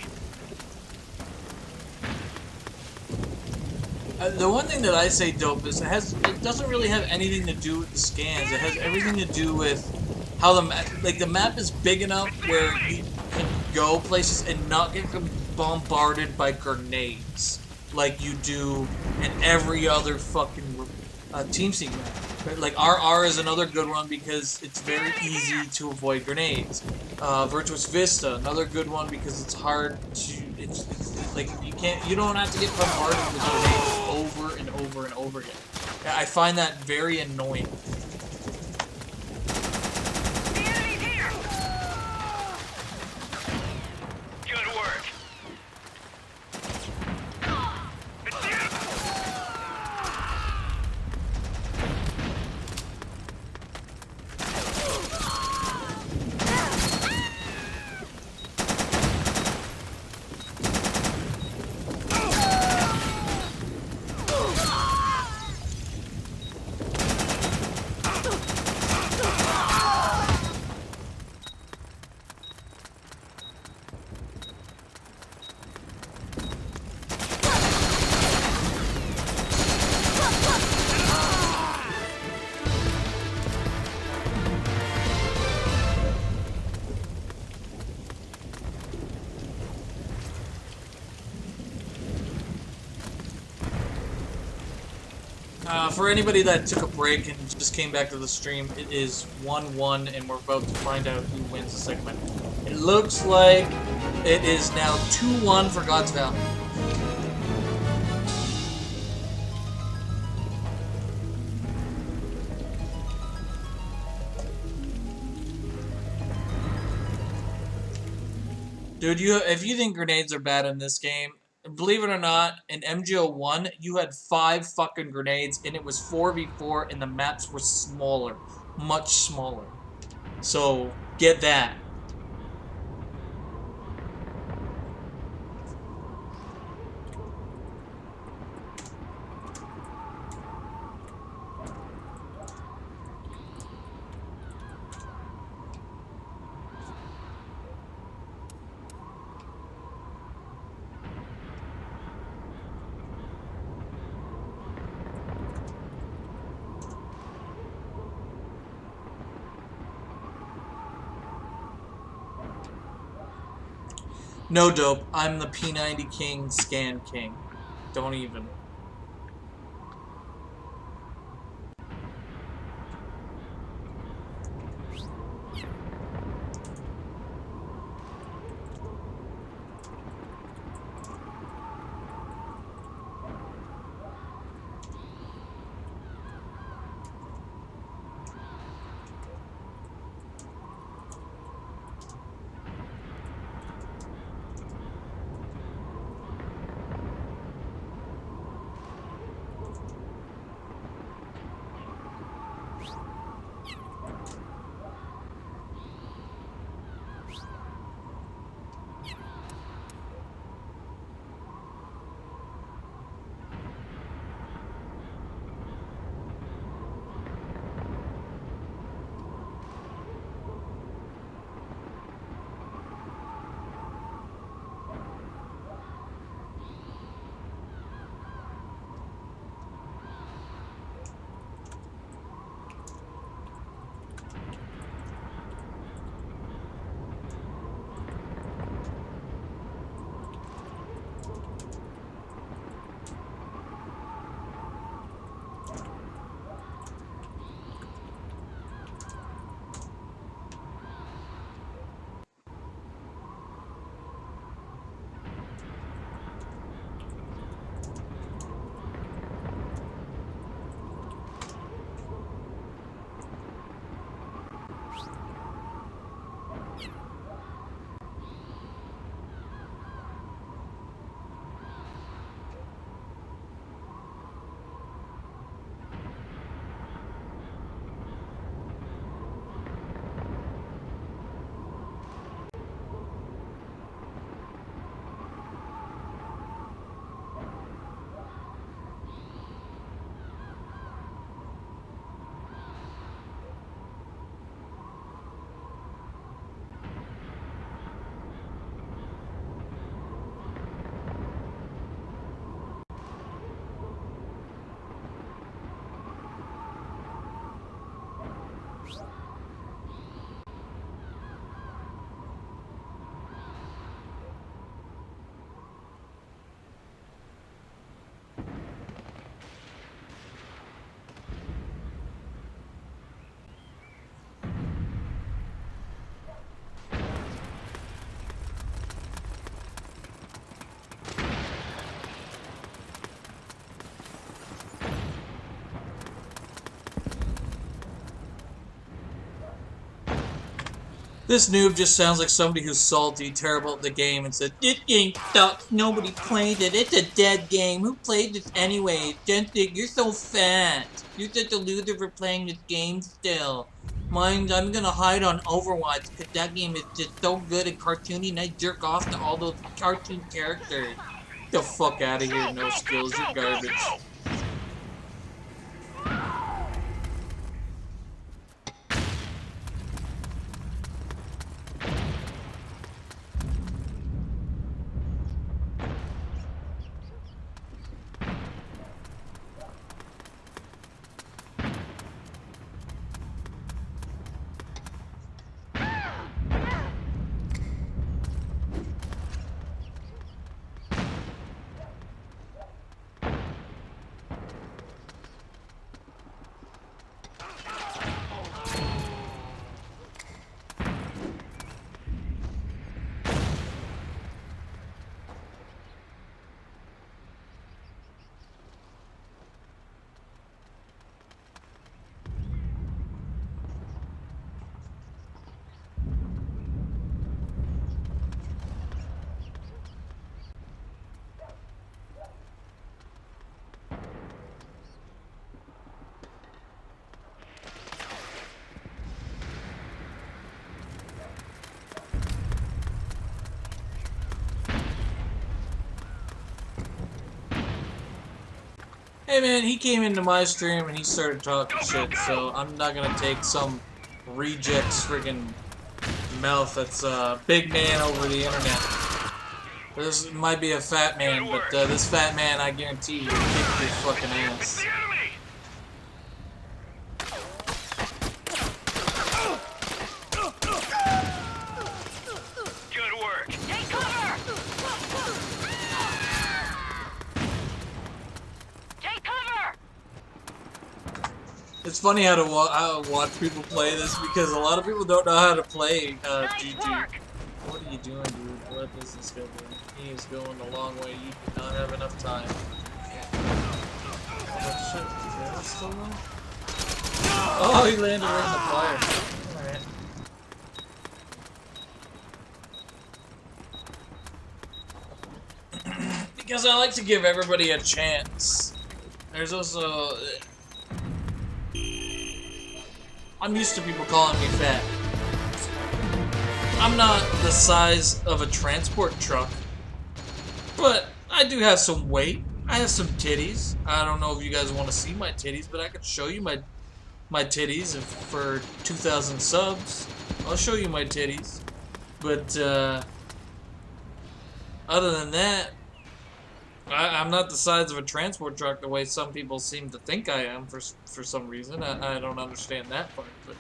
The one thing that I say dope is it doesn't really have anything to do with the scans. It has everything to do with how the map is big enough where you can go places and not get bombarded by grenades like you do in every other fucking team sync map. Like RR is another good one because it's very easy to avoid grenades. Virtuous Vista, another good one because it's hard to. It's like you don't have to get bombarded with grenades over and over and over again. I find that very annoying. The enemy's here! Good work! It's the enemy! For anybody that took a break and just came back to the stream, it is 1-1, and we're about to find out who wins the segment. It looks like it is now 2-1 for God's Valley. Dude, if you think grenades are bad in this game, believe it or not, in MGO1, you had 5 fucking grenades, and it was 4v4, and the maps were smaller. Much smaller. So, get that. No dope. I'm the P90 King, Scan King. Don't even. This noob just sounds like somebody who's salty, terrible at the game, and said, "This game sucks. Nobody plays it. It's a dead game. Who played this anyway? GenSnake, you're so fat. You're such a loser for playing this game still. Mine, I'm gonna hide on Overwatch because that game is just so good and cartoony, and I jerk off to all those cartoon characters. Get the fuck out of here, no skills. You're garbage." Hey man, he came into my stream and he started talking shit, so I'm not gonna take some reject's friggin' mouth that's big man over the internet. This might be a fat man, but this fat man, I guarantee, will kick your fucking ass. Good work. Take cover! Take cover! It's funny how to watch people play this because a lot of people don't know how to play Nice GG. work! What are you doing, dude? What is this guy doing? He is going a long way. You do not have enough time. Oh shit, is that still on? Oh, he landed right in the fire. Alright. Because I like to give everybody a chance. There's also... I'm used to people calling me fat. I'm not the size of a transport truck, but I do have some weight. I have some titties. I don't know if you guys want to see my titties, but I could show you my titties for 2,000 subs. I'll show you my titties. But other than that, I'm not the size of a transport truck the way some people seem to think I am for some reason. I don't understand that part, but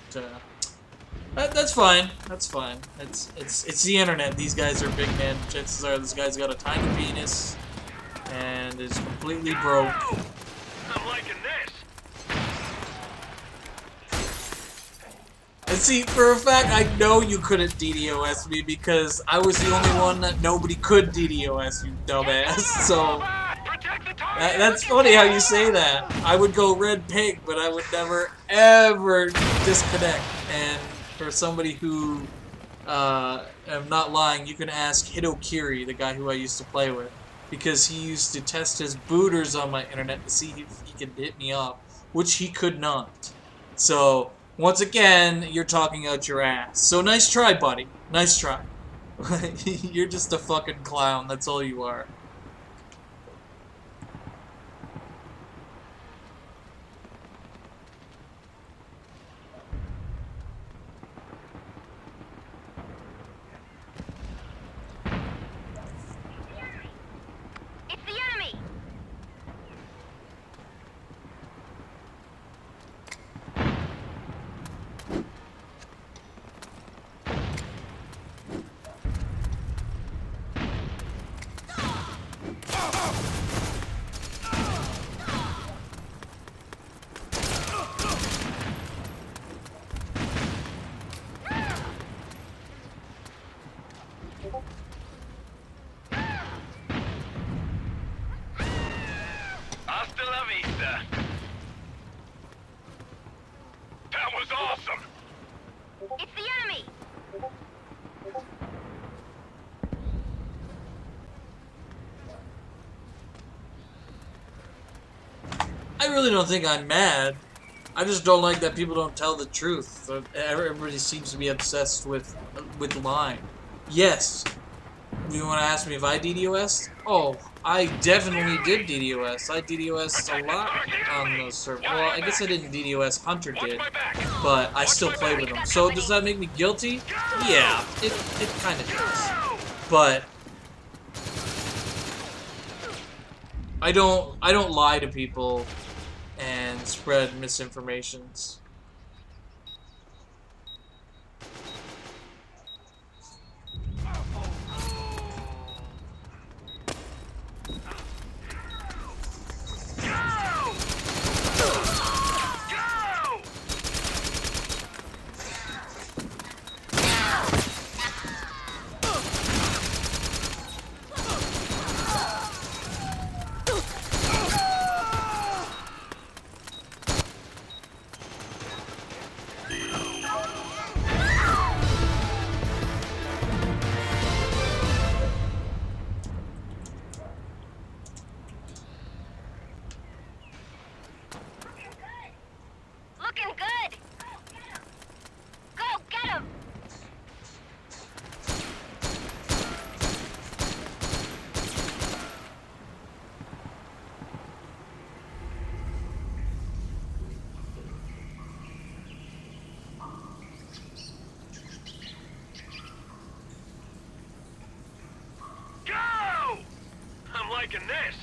that's fine. That's fine. It's the internet. These guys are big men. Chances are this guy's got a tiny penis and is completely broke. I'm liking this. And see, for a fact, I know you couldn't DDoS me because I was the only one that nobody could DDoS, you dumbass. So Protect the target. that's funny how you say that. I would go red pig, but I would never ever disconnect. And for somebody who, I'm not lying, you can ask Hitokiri, the guy who I used to play with, because he used to test his booters on my internet to see if he could hit me off, which he could not. So, once again, you're talking out your ass. So nice try, buddy. Nice try. You're just a fucking clown, that's all you are. It's the enemy! Hasta la vista. That was awesome. It's the enemy! I really don't think I'm mad. I just don't like that people don't tell the truth. Everybody seems to be obsessed with lying. Yes. You want to ask me if I DDoS'd? Oh, I definitely did DDoS. I DDoS'd a lot on the server. Well, I guess I didn't DDoS. Hunter did, but I still played with him. So does that make me guilty? Yeah, it kind of does. But I don't lie to people and spread misinformations. Looking good. Go get him. Go! I'm liking this.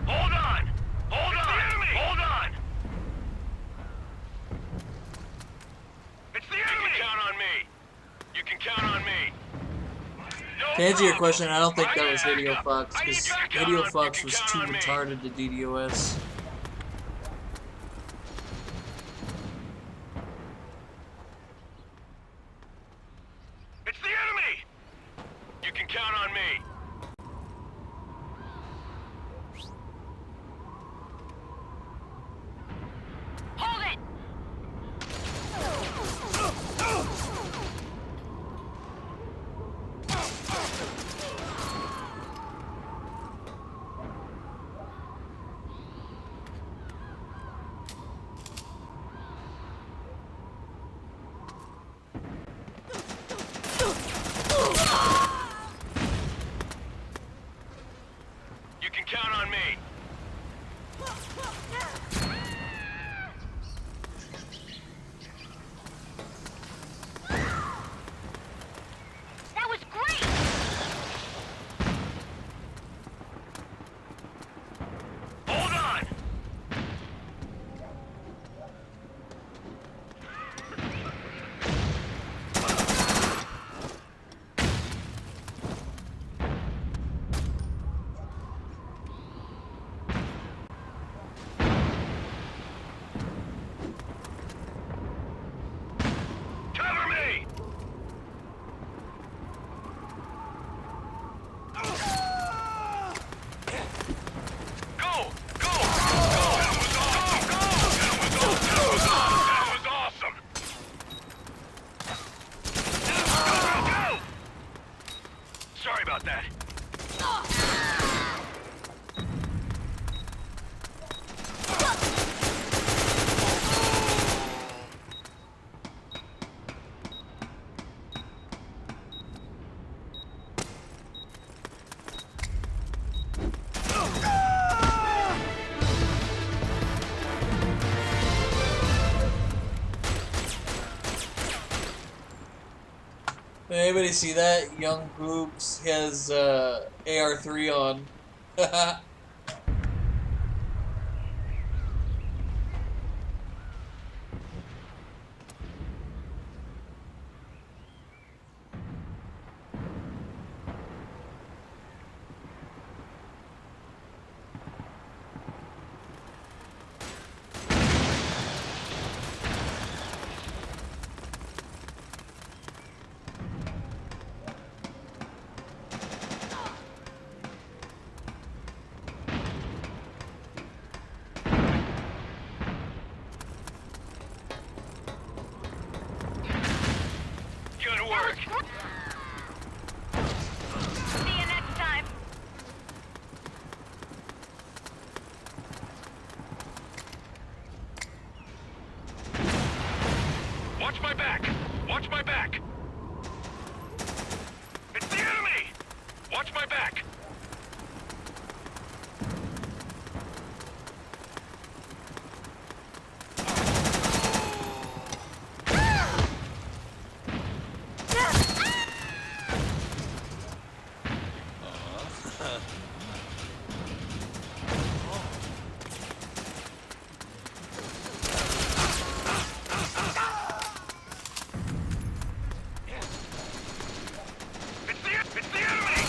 Hold on! Hold on! Hold on! It's the enemy! You can count on me. You can count on me. To answer your question, I don't think that was Radio Fox, because Radio Fox was too retarded to DDoS. It's the enemy! You can count on me. Hold it. You can count on me. That was great. Hold on! Cover me! Go! Go! Go! That was awesome! Go! That was awesome! Go! Sorry about that. Anybody see that? Young Boobs has AR3 on. back! Watch my back! It's the enemy! Watch my back! It's the enemy!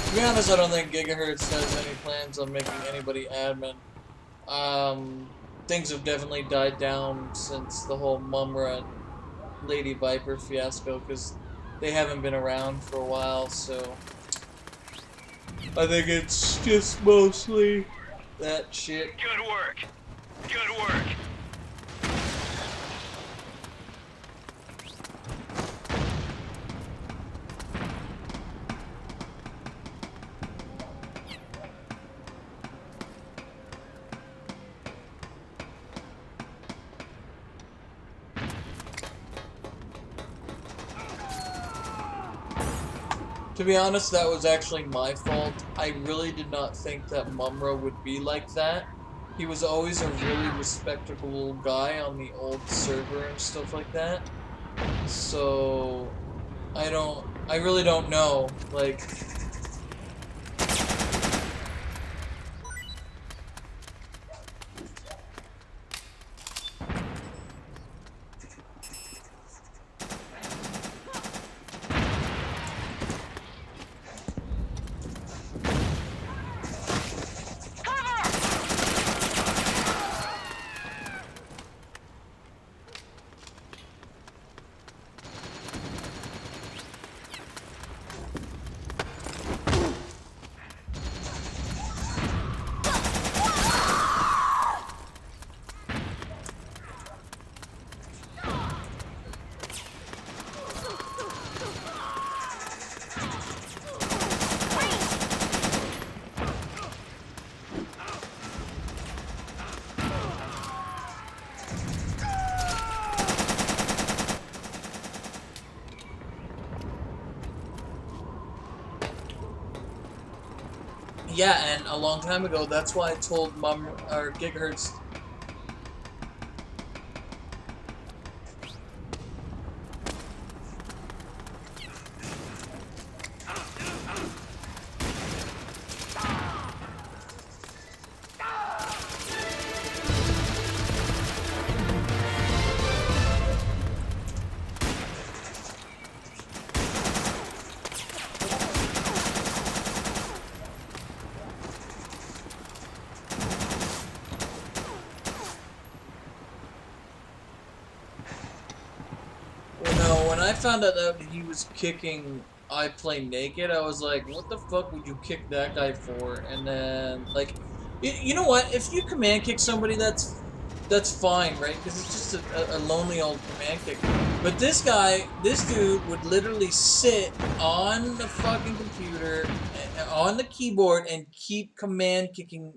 To be honest, I don't think Gigahertz has any plans on making anybody admin. Things have definitely died down since the whole Mumra and Lady Viper fiasco, because they haven't been around for a while, so I think it's just mostly that shit. Good work! Good work! To be honest, that was actually my fault. I really did not think that Mumra would be like that. He was always a really respectable guy on the old server and stuff like that. So, I really don't know. Like, yeah, and a long time ago, that's why I told Gigahertz. No, when I found out that he was kicking I Play Naked, I was like, what the fuck would you kick that guy for? And then, like, you know what? If you command kick somebody, that's fine, right? Because it's just a lonely old command kick. But this guy, this dude would literally sit on the fucking computer, on the keyboard, and keep command kicking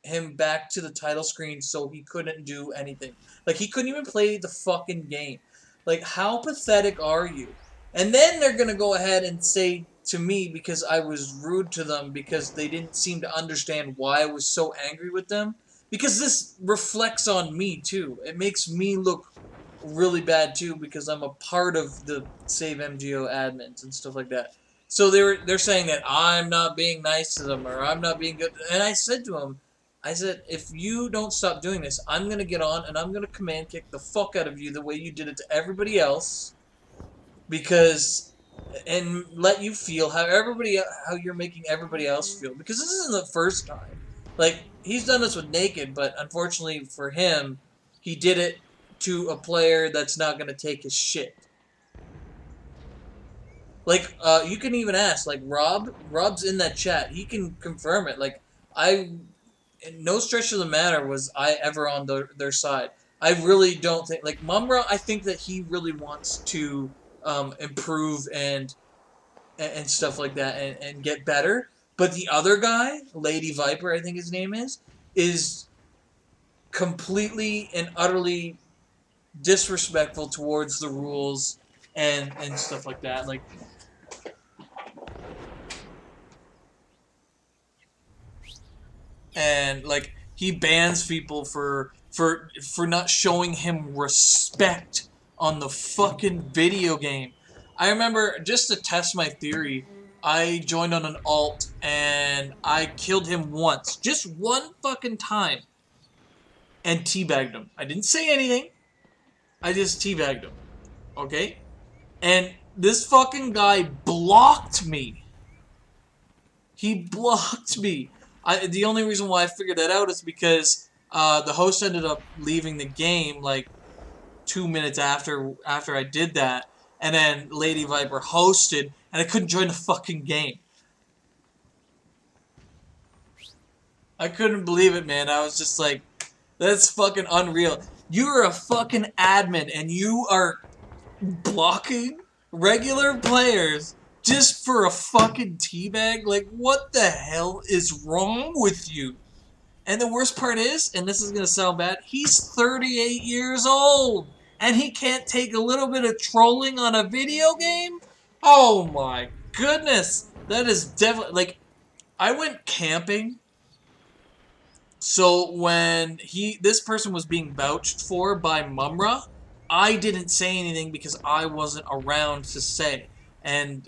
him back to the title screen so he couldn't do anything. Like, he couldn't even play the fucking game. Like, how pathetic are you? And then they're gonna go ahead and say to me, because I was rude to them, because they didn't seem to understand why I was so angry with them, because this reflects on me, too. It makes me look really bad, too, because I'm a part of the Save MGO admins and stuff like that. So they're saying that I'm not being nice to them, or I'm not being good. And I said to them, I said, if you don't stop doing this, I'm going to get on and I'm going to command kick the fuck out of you the way you did it to everybody else, because, and let you feel how you're making everybody else feel, because this isn't the first time. Like, he's done this with Naked, but unfortunately for him, he did it to a player that's not gonna take his shit. Like, you can even ask, like, Rob's in that chat. He can confirm it. Like, no stretch of the matter was I ever on their side. I really don't think, like, Mumra, I think that he really wants to improve and stuff like that and get better. But the other guy, Lady Viper, I think his name is completely and utterly disrespectful towards the rules and stuff like that. Like, and like he bans people for not showing him respect on the fucking video game. I remember, just to test my theory, I joined on an alt and I killed him once, just one fucking time, and teabagged him. I didn't say anything. I just teabagged him. Okay? And this fucking guy blocked me. He blocked me. The only reason why I figured that out is because the host ended up leaving the game like 2 minutes after I did that, and then Lady Viper hosted, and I couldn't join the fucking game. I couldn't believe it, man. I was just like, that's fucking unreal. You're a fucking admin, and you are blocking regular players just for a fucking teabag? Like, what the hell is wrong with you? And the worst part is, and this is gonna sound bad, he's 38 years old, and he can't take a little bit of trolling on a video game? Oh my goodness! That is definitely, like, I went camping. So when this person was being vouched for by Mumra, I didn't say anything because I wasn't around to say. And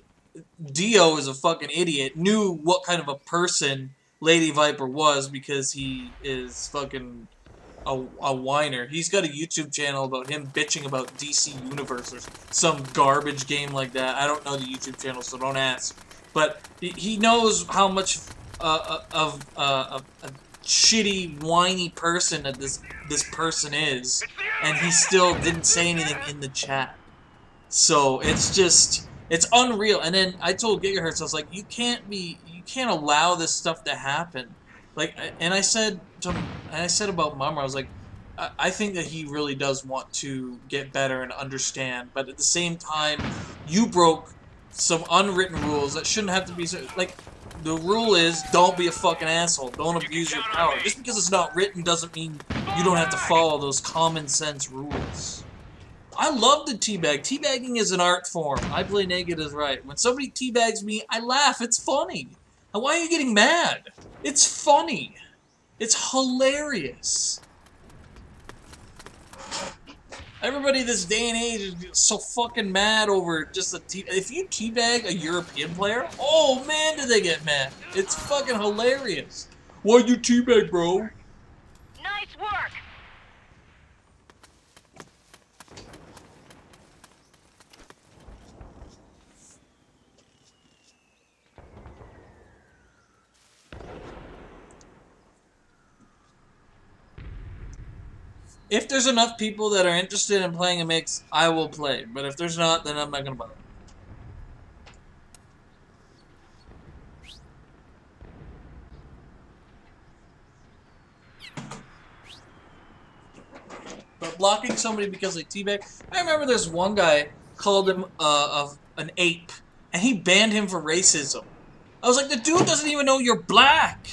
Dio is a fucking idiot, knew what kind of a person Lady Viper was because he is fucking a whiner. He's got a YouTube channel about him bitching about DC Universe or some garbage game like that. I don't know the YouTube channel, so don't ask. But he knows how much of a shitty, whiny person that this person is, and he still didn't say anything in the chat. So it's just, it's unreal. And then I told Gigahertz, I was like, you can't allow this stuff to happen. Like, and I said about Mumra, I was like, I think that he really does want to get better and understand, but at the same time, you broke some unwritten rules that shouldn't have to be, like, the rule is, don't be a fucking asshole. Don't abuse your power. Just because it's not written doesn't mean you don't have to follow those common sense rules. I love the teabag. Teabagging is an art form. I play Naked is right. When somebody teabags me, I laugh. It's funny. And why are you getting mad? It's funny. It's hilarious. Everybody this day and age is so fucking mad over just a if you teabag a European player, oh man, do they get mad. It's fucking hilarious. Why you teabag, bro? Nice work. If there's enough people that are interested in playing a mix, I will play. But if there's not, then I'm not gonna bother. But blocking somebody because they teabag, I remember there's one guy called him an ape, and he banned him for racism. I was like, the dude doesn't even know you're black.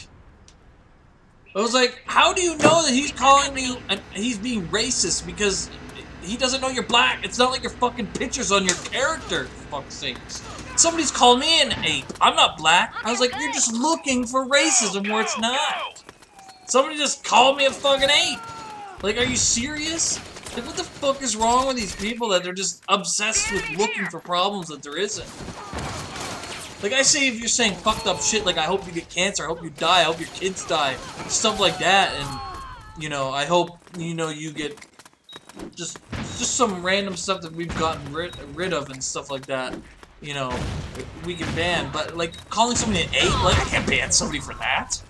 I was like, how do you know that he's calling you, he's being racist because he doesn't know you're black? It's not like your fucking picture's on your character, for fuck's sakes. Somebody's called me an ape. I'm not black. I was like, you're just looking for racism where it's not. Somebody just called me a fucking ape. Like, are you serious? Like, what the fuck is wrong with these people that they're just obsessed with looking for problems that there isn't? Like, I say, if you're saying fucked up shit, like, I hope you get cancer, I hope you die, I hope your kids die, stuff like that, and, you know, I hope, you know, you get just some random stuff that we've gotten rid of and stuff like that, you know, we can ban, but, like, calling somebody an ape, like, I can't ban somebody for that.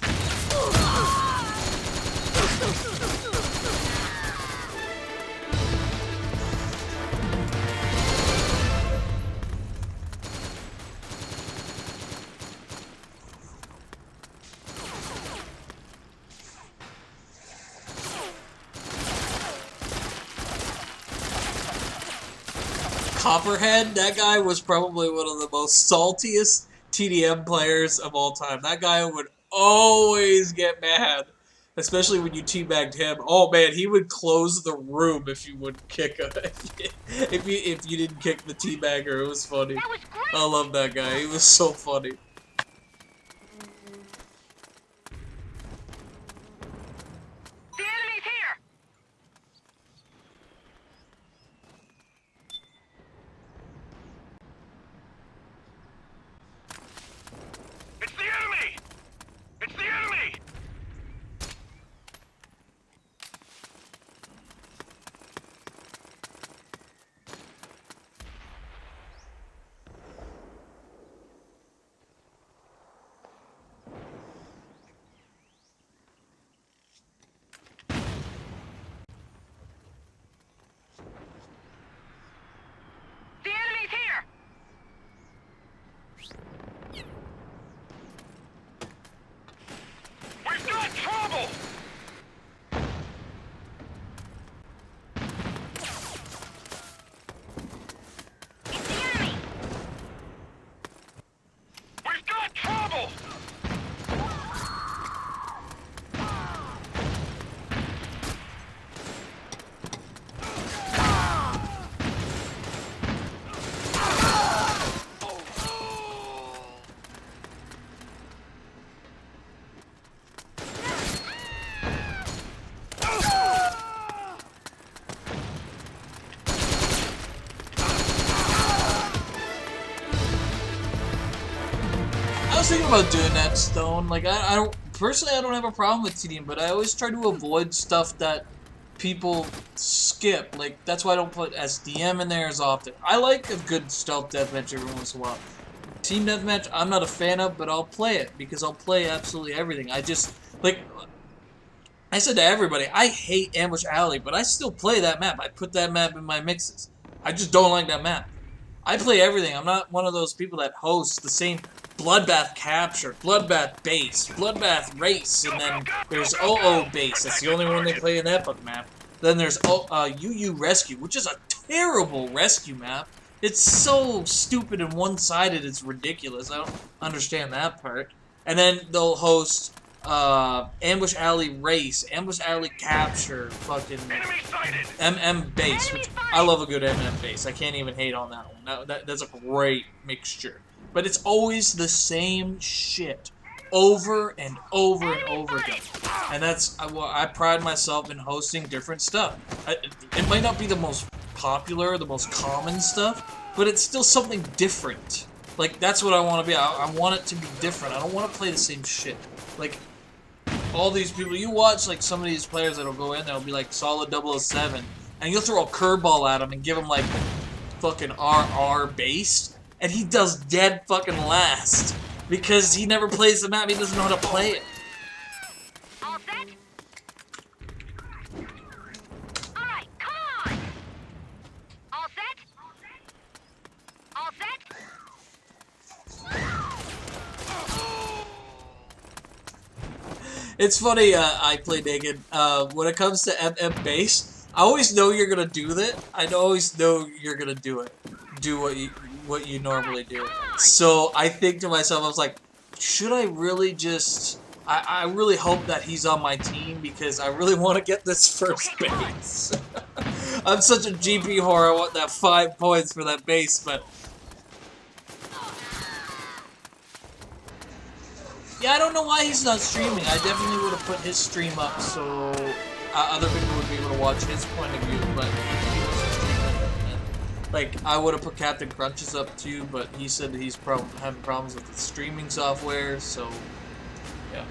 Copperhead, that guy was probably one of the most saltiest TDM players of all time. That guy would always get mad, especially when you teabagged him. Oh man, he would close the room if you would kick a, if you didn't kick the teabagger. It was funny. That was great. I love that guy. He was so funny. The enemy's here. It's the enemy! It's the enemy! The enemy's here. We've got trouble! It's the enemy. We've got trouble! I was thinking about doing that, Stone. Like, I don't personally, I don't have a problem with TDM, but I always try to avoid stuff that people skip. Like, that's why I don't put SDM in there as often. I like a good stealth deathmatch every once in a while. Team deathmatch, I'm not a fan of, but I'll play it because I'll play absolutely everything. I just like. I said to everybody, I hate Ambush Alley, but I still play that map. I put that map in my mixes. I just don't like that map. I play everything. I'm not one of those people that hosts the same Bloodbath Capture, Bloodbath Base, Bloodbath Race, and then there's OO Base. That's the only one they play in Epic map. Then there's UU Rescue, which is a terrible rescue map. It's so stupid and one-sided, it's ridiculous. I don't understand that part. And then they'll host Ambush Alley Race, Ambush Alley Capture, fucking Enemy sighted! MM Base, which I love a good MM Base. I can't even hate on that one. That's a great mixture. But it's always the same shit over and over and over again. And that's, I pride myself in hosting different stuff. It might not be the most popular, the most common stuff, but it's still something different. Like, that's what I want to be. I want it to be different. I don't want to play the same shit. Like, all these people, you watch, like, some of these players that'll go in, that'll be, like, solid 007, and you'll throw a curveball at him and give him, like, fucking RR based, and he does dead fucking last. Because he never plays the map, he doesn't know how to play it. All set? Alright, come on! All set? All set? It's funny, I play naked. When it comes to MM base, I always know you're gonna do that. I always know you're gonna do it. Do what you normally do. So I think to myself, I was like, should I really just... I really hope that he's on my team because I really want to get this first base. I'm such a GP whore, I want that 5 points for that base, but... Yeah, I don't know why he's not streaming. I definitely would have put his stream up so other people would be able to watch his point of view, but he wasn't streaming. And, like, I would have put Captain Crunches up too, but he said that he's having problems with the streaming software, so yeah.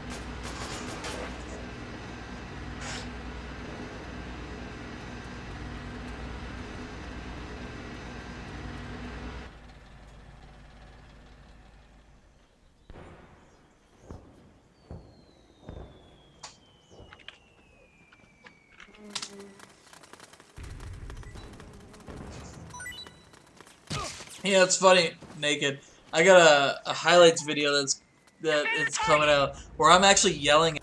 Yeah, it's funny, Naked. I got a highlights video that's coming out where I'm actually yelling.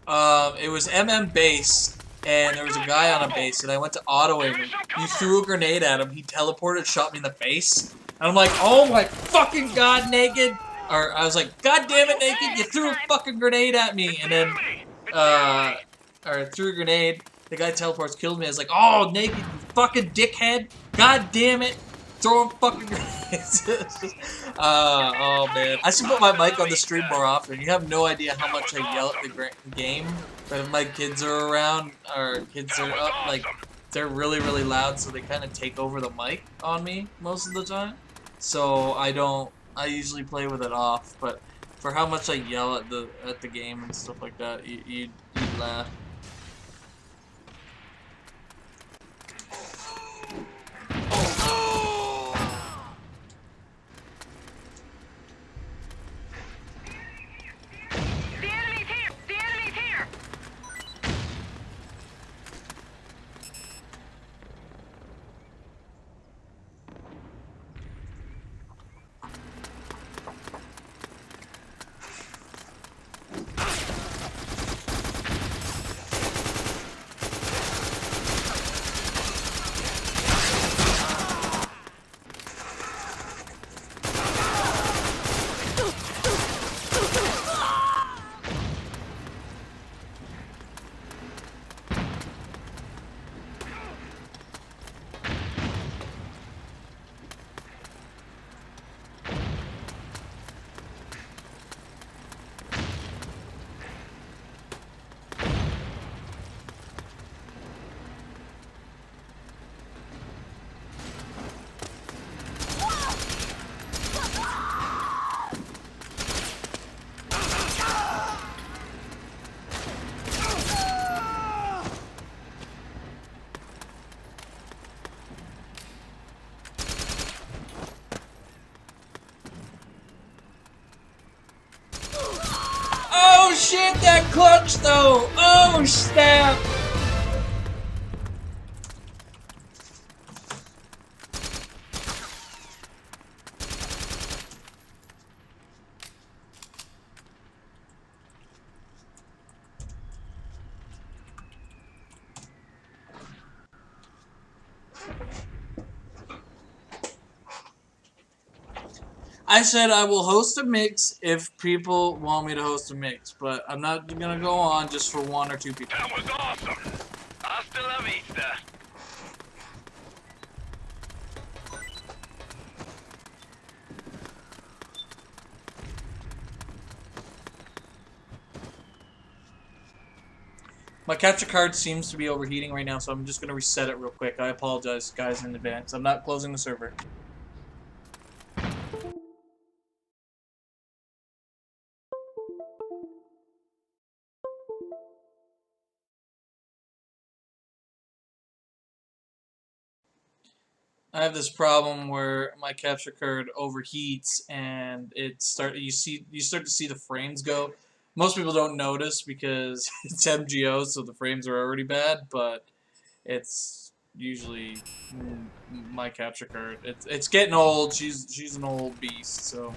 It was MM base, and there was a guy on a base, and I went to auto aim him. You threw a grenade at him, he teleported, shot me in the face, and I'm like, oh my fucking god, Naked! Or I was like, god damn it, Naked, you threw a fucking grenade at me, and then, or threw a grenade, the guy teleports, killed me, I was like, oh, Naked, you fucking dickhead, god damn it, throwing fucking grenades. Oh man, I should put my mic on the stream more often. You have no idea how much I yell at the game, but if my kids are around, or kids are up, like, they're really, really loud, so they kind of take over the mic on me most of the time. So I usually play with it off, but for how much I yell at the game and stuff like that, you'd laugh. The enemy's here! The enemy's here! Oh shit, that clutch though! Oh snap! I said I will host a mix if people want me to host a mix, but I'm not gonna go on just for one or two people. That was awesome. Hasta la vista. My capture card seems to be overheating right now, so I'm just gonna reset it real quick. I apologize, guys, in advance. I'm not closing the server. I have this problem where my capture card overheats and you start to see the frames go. Most people don't notice because it's MGO, so the frames are already bad, but it's usually my capture card. It's getting old. She's an old beast, so.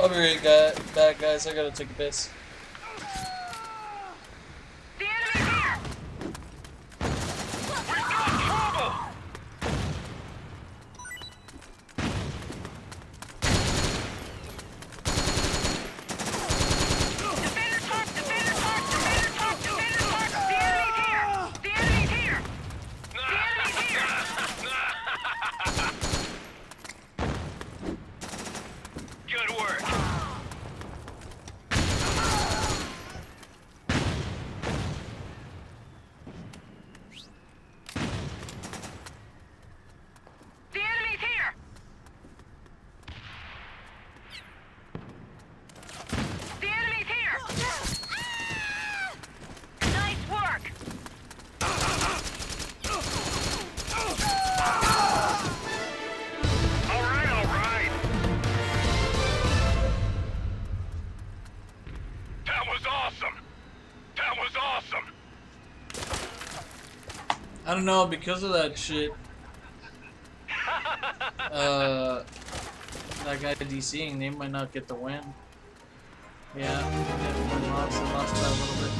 I'll be right back, guys. I gotta take a piss. The enemy's here! We got trouble! Defender talk! Defender talk! Defender talk! Defender talk! The enemy's here! The enemy's here! The enemy's here! Good work. The enemy's here! The enemy's here! Nice work! All right, all right. That was awesome. That was awesome. I don't know, because of that shit. That guy DCing, they might not get the win. Yeah, they lost by a little bit.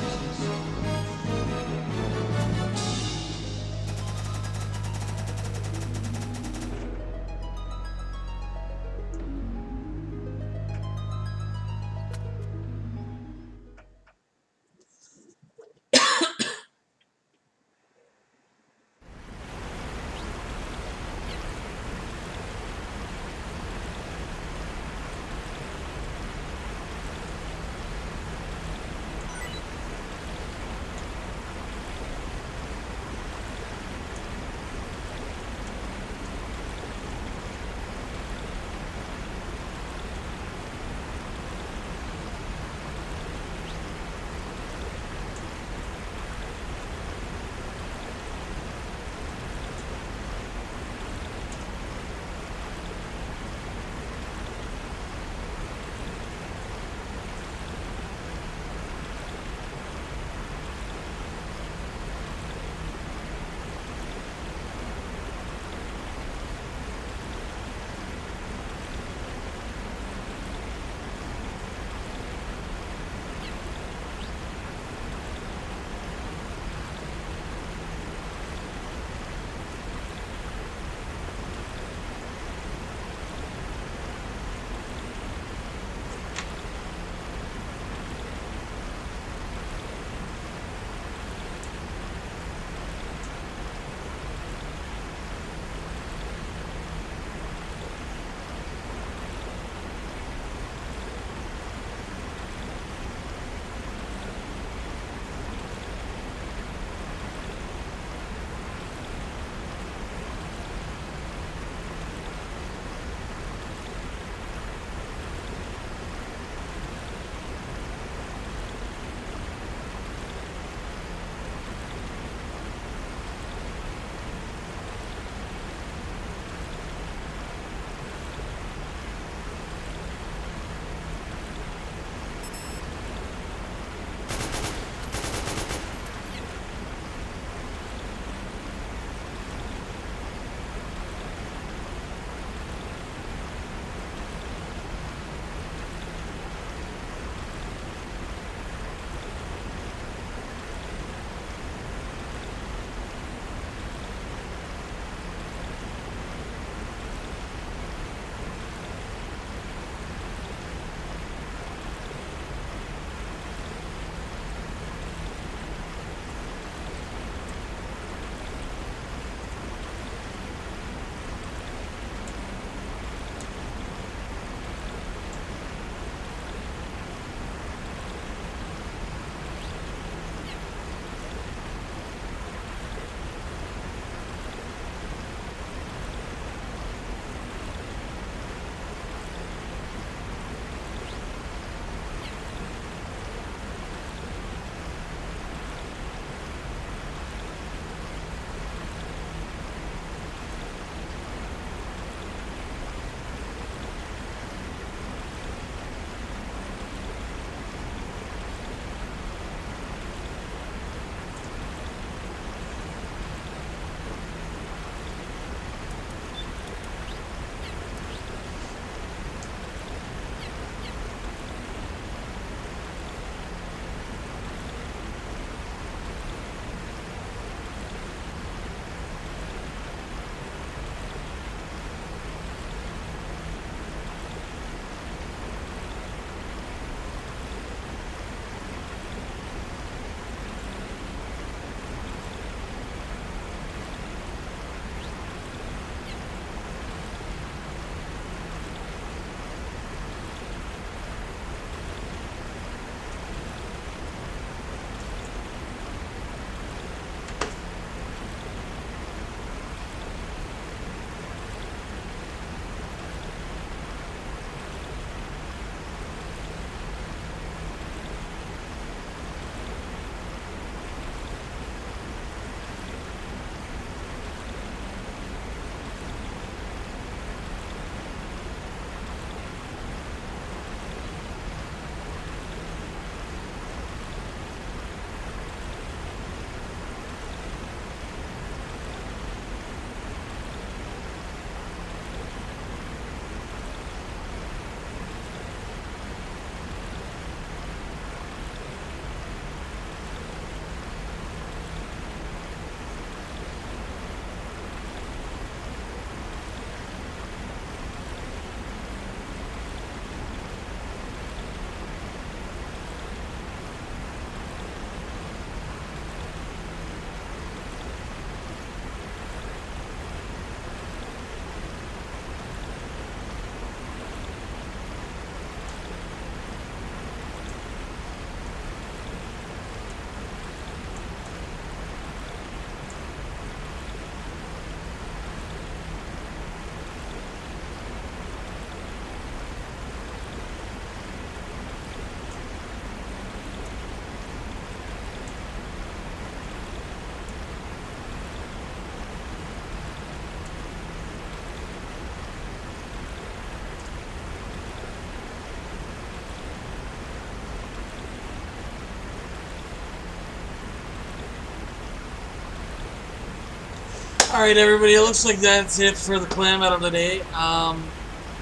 Alright, everybody, it looks like that's it for the clam out of the day.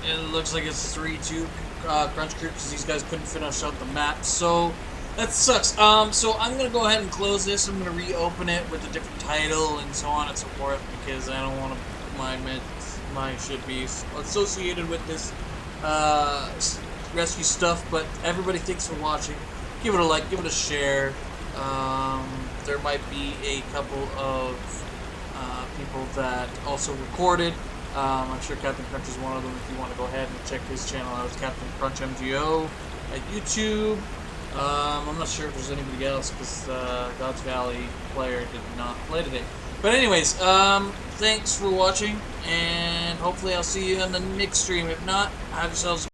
It looks like it's 3-2 Crunch Crew because these guys couldn't finish out the map, so that sucks. So I'm going to go ahead and close this. I'm going to reopen it with a different title and so on and so forth because I don't want my shit be associated with this rescue stuff. But everybody, thanks for watching. Give it a like, give it a share. There might be a couple of people that also recorded. I'm sure Captain Crunch is one of them. If you want to go ahead and check his channel out, it's Captain Crunch MGO at YouTube. I'm not sure if there's anybody else because God's Valley player did not play today. But anyways, thanks for watching, and hopefully I'll see you in the next stream. If not, have yourselves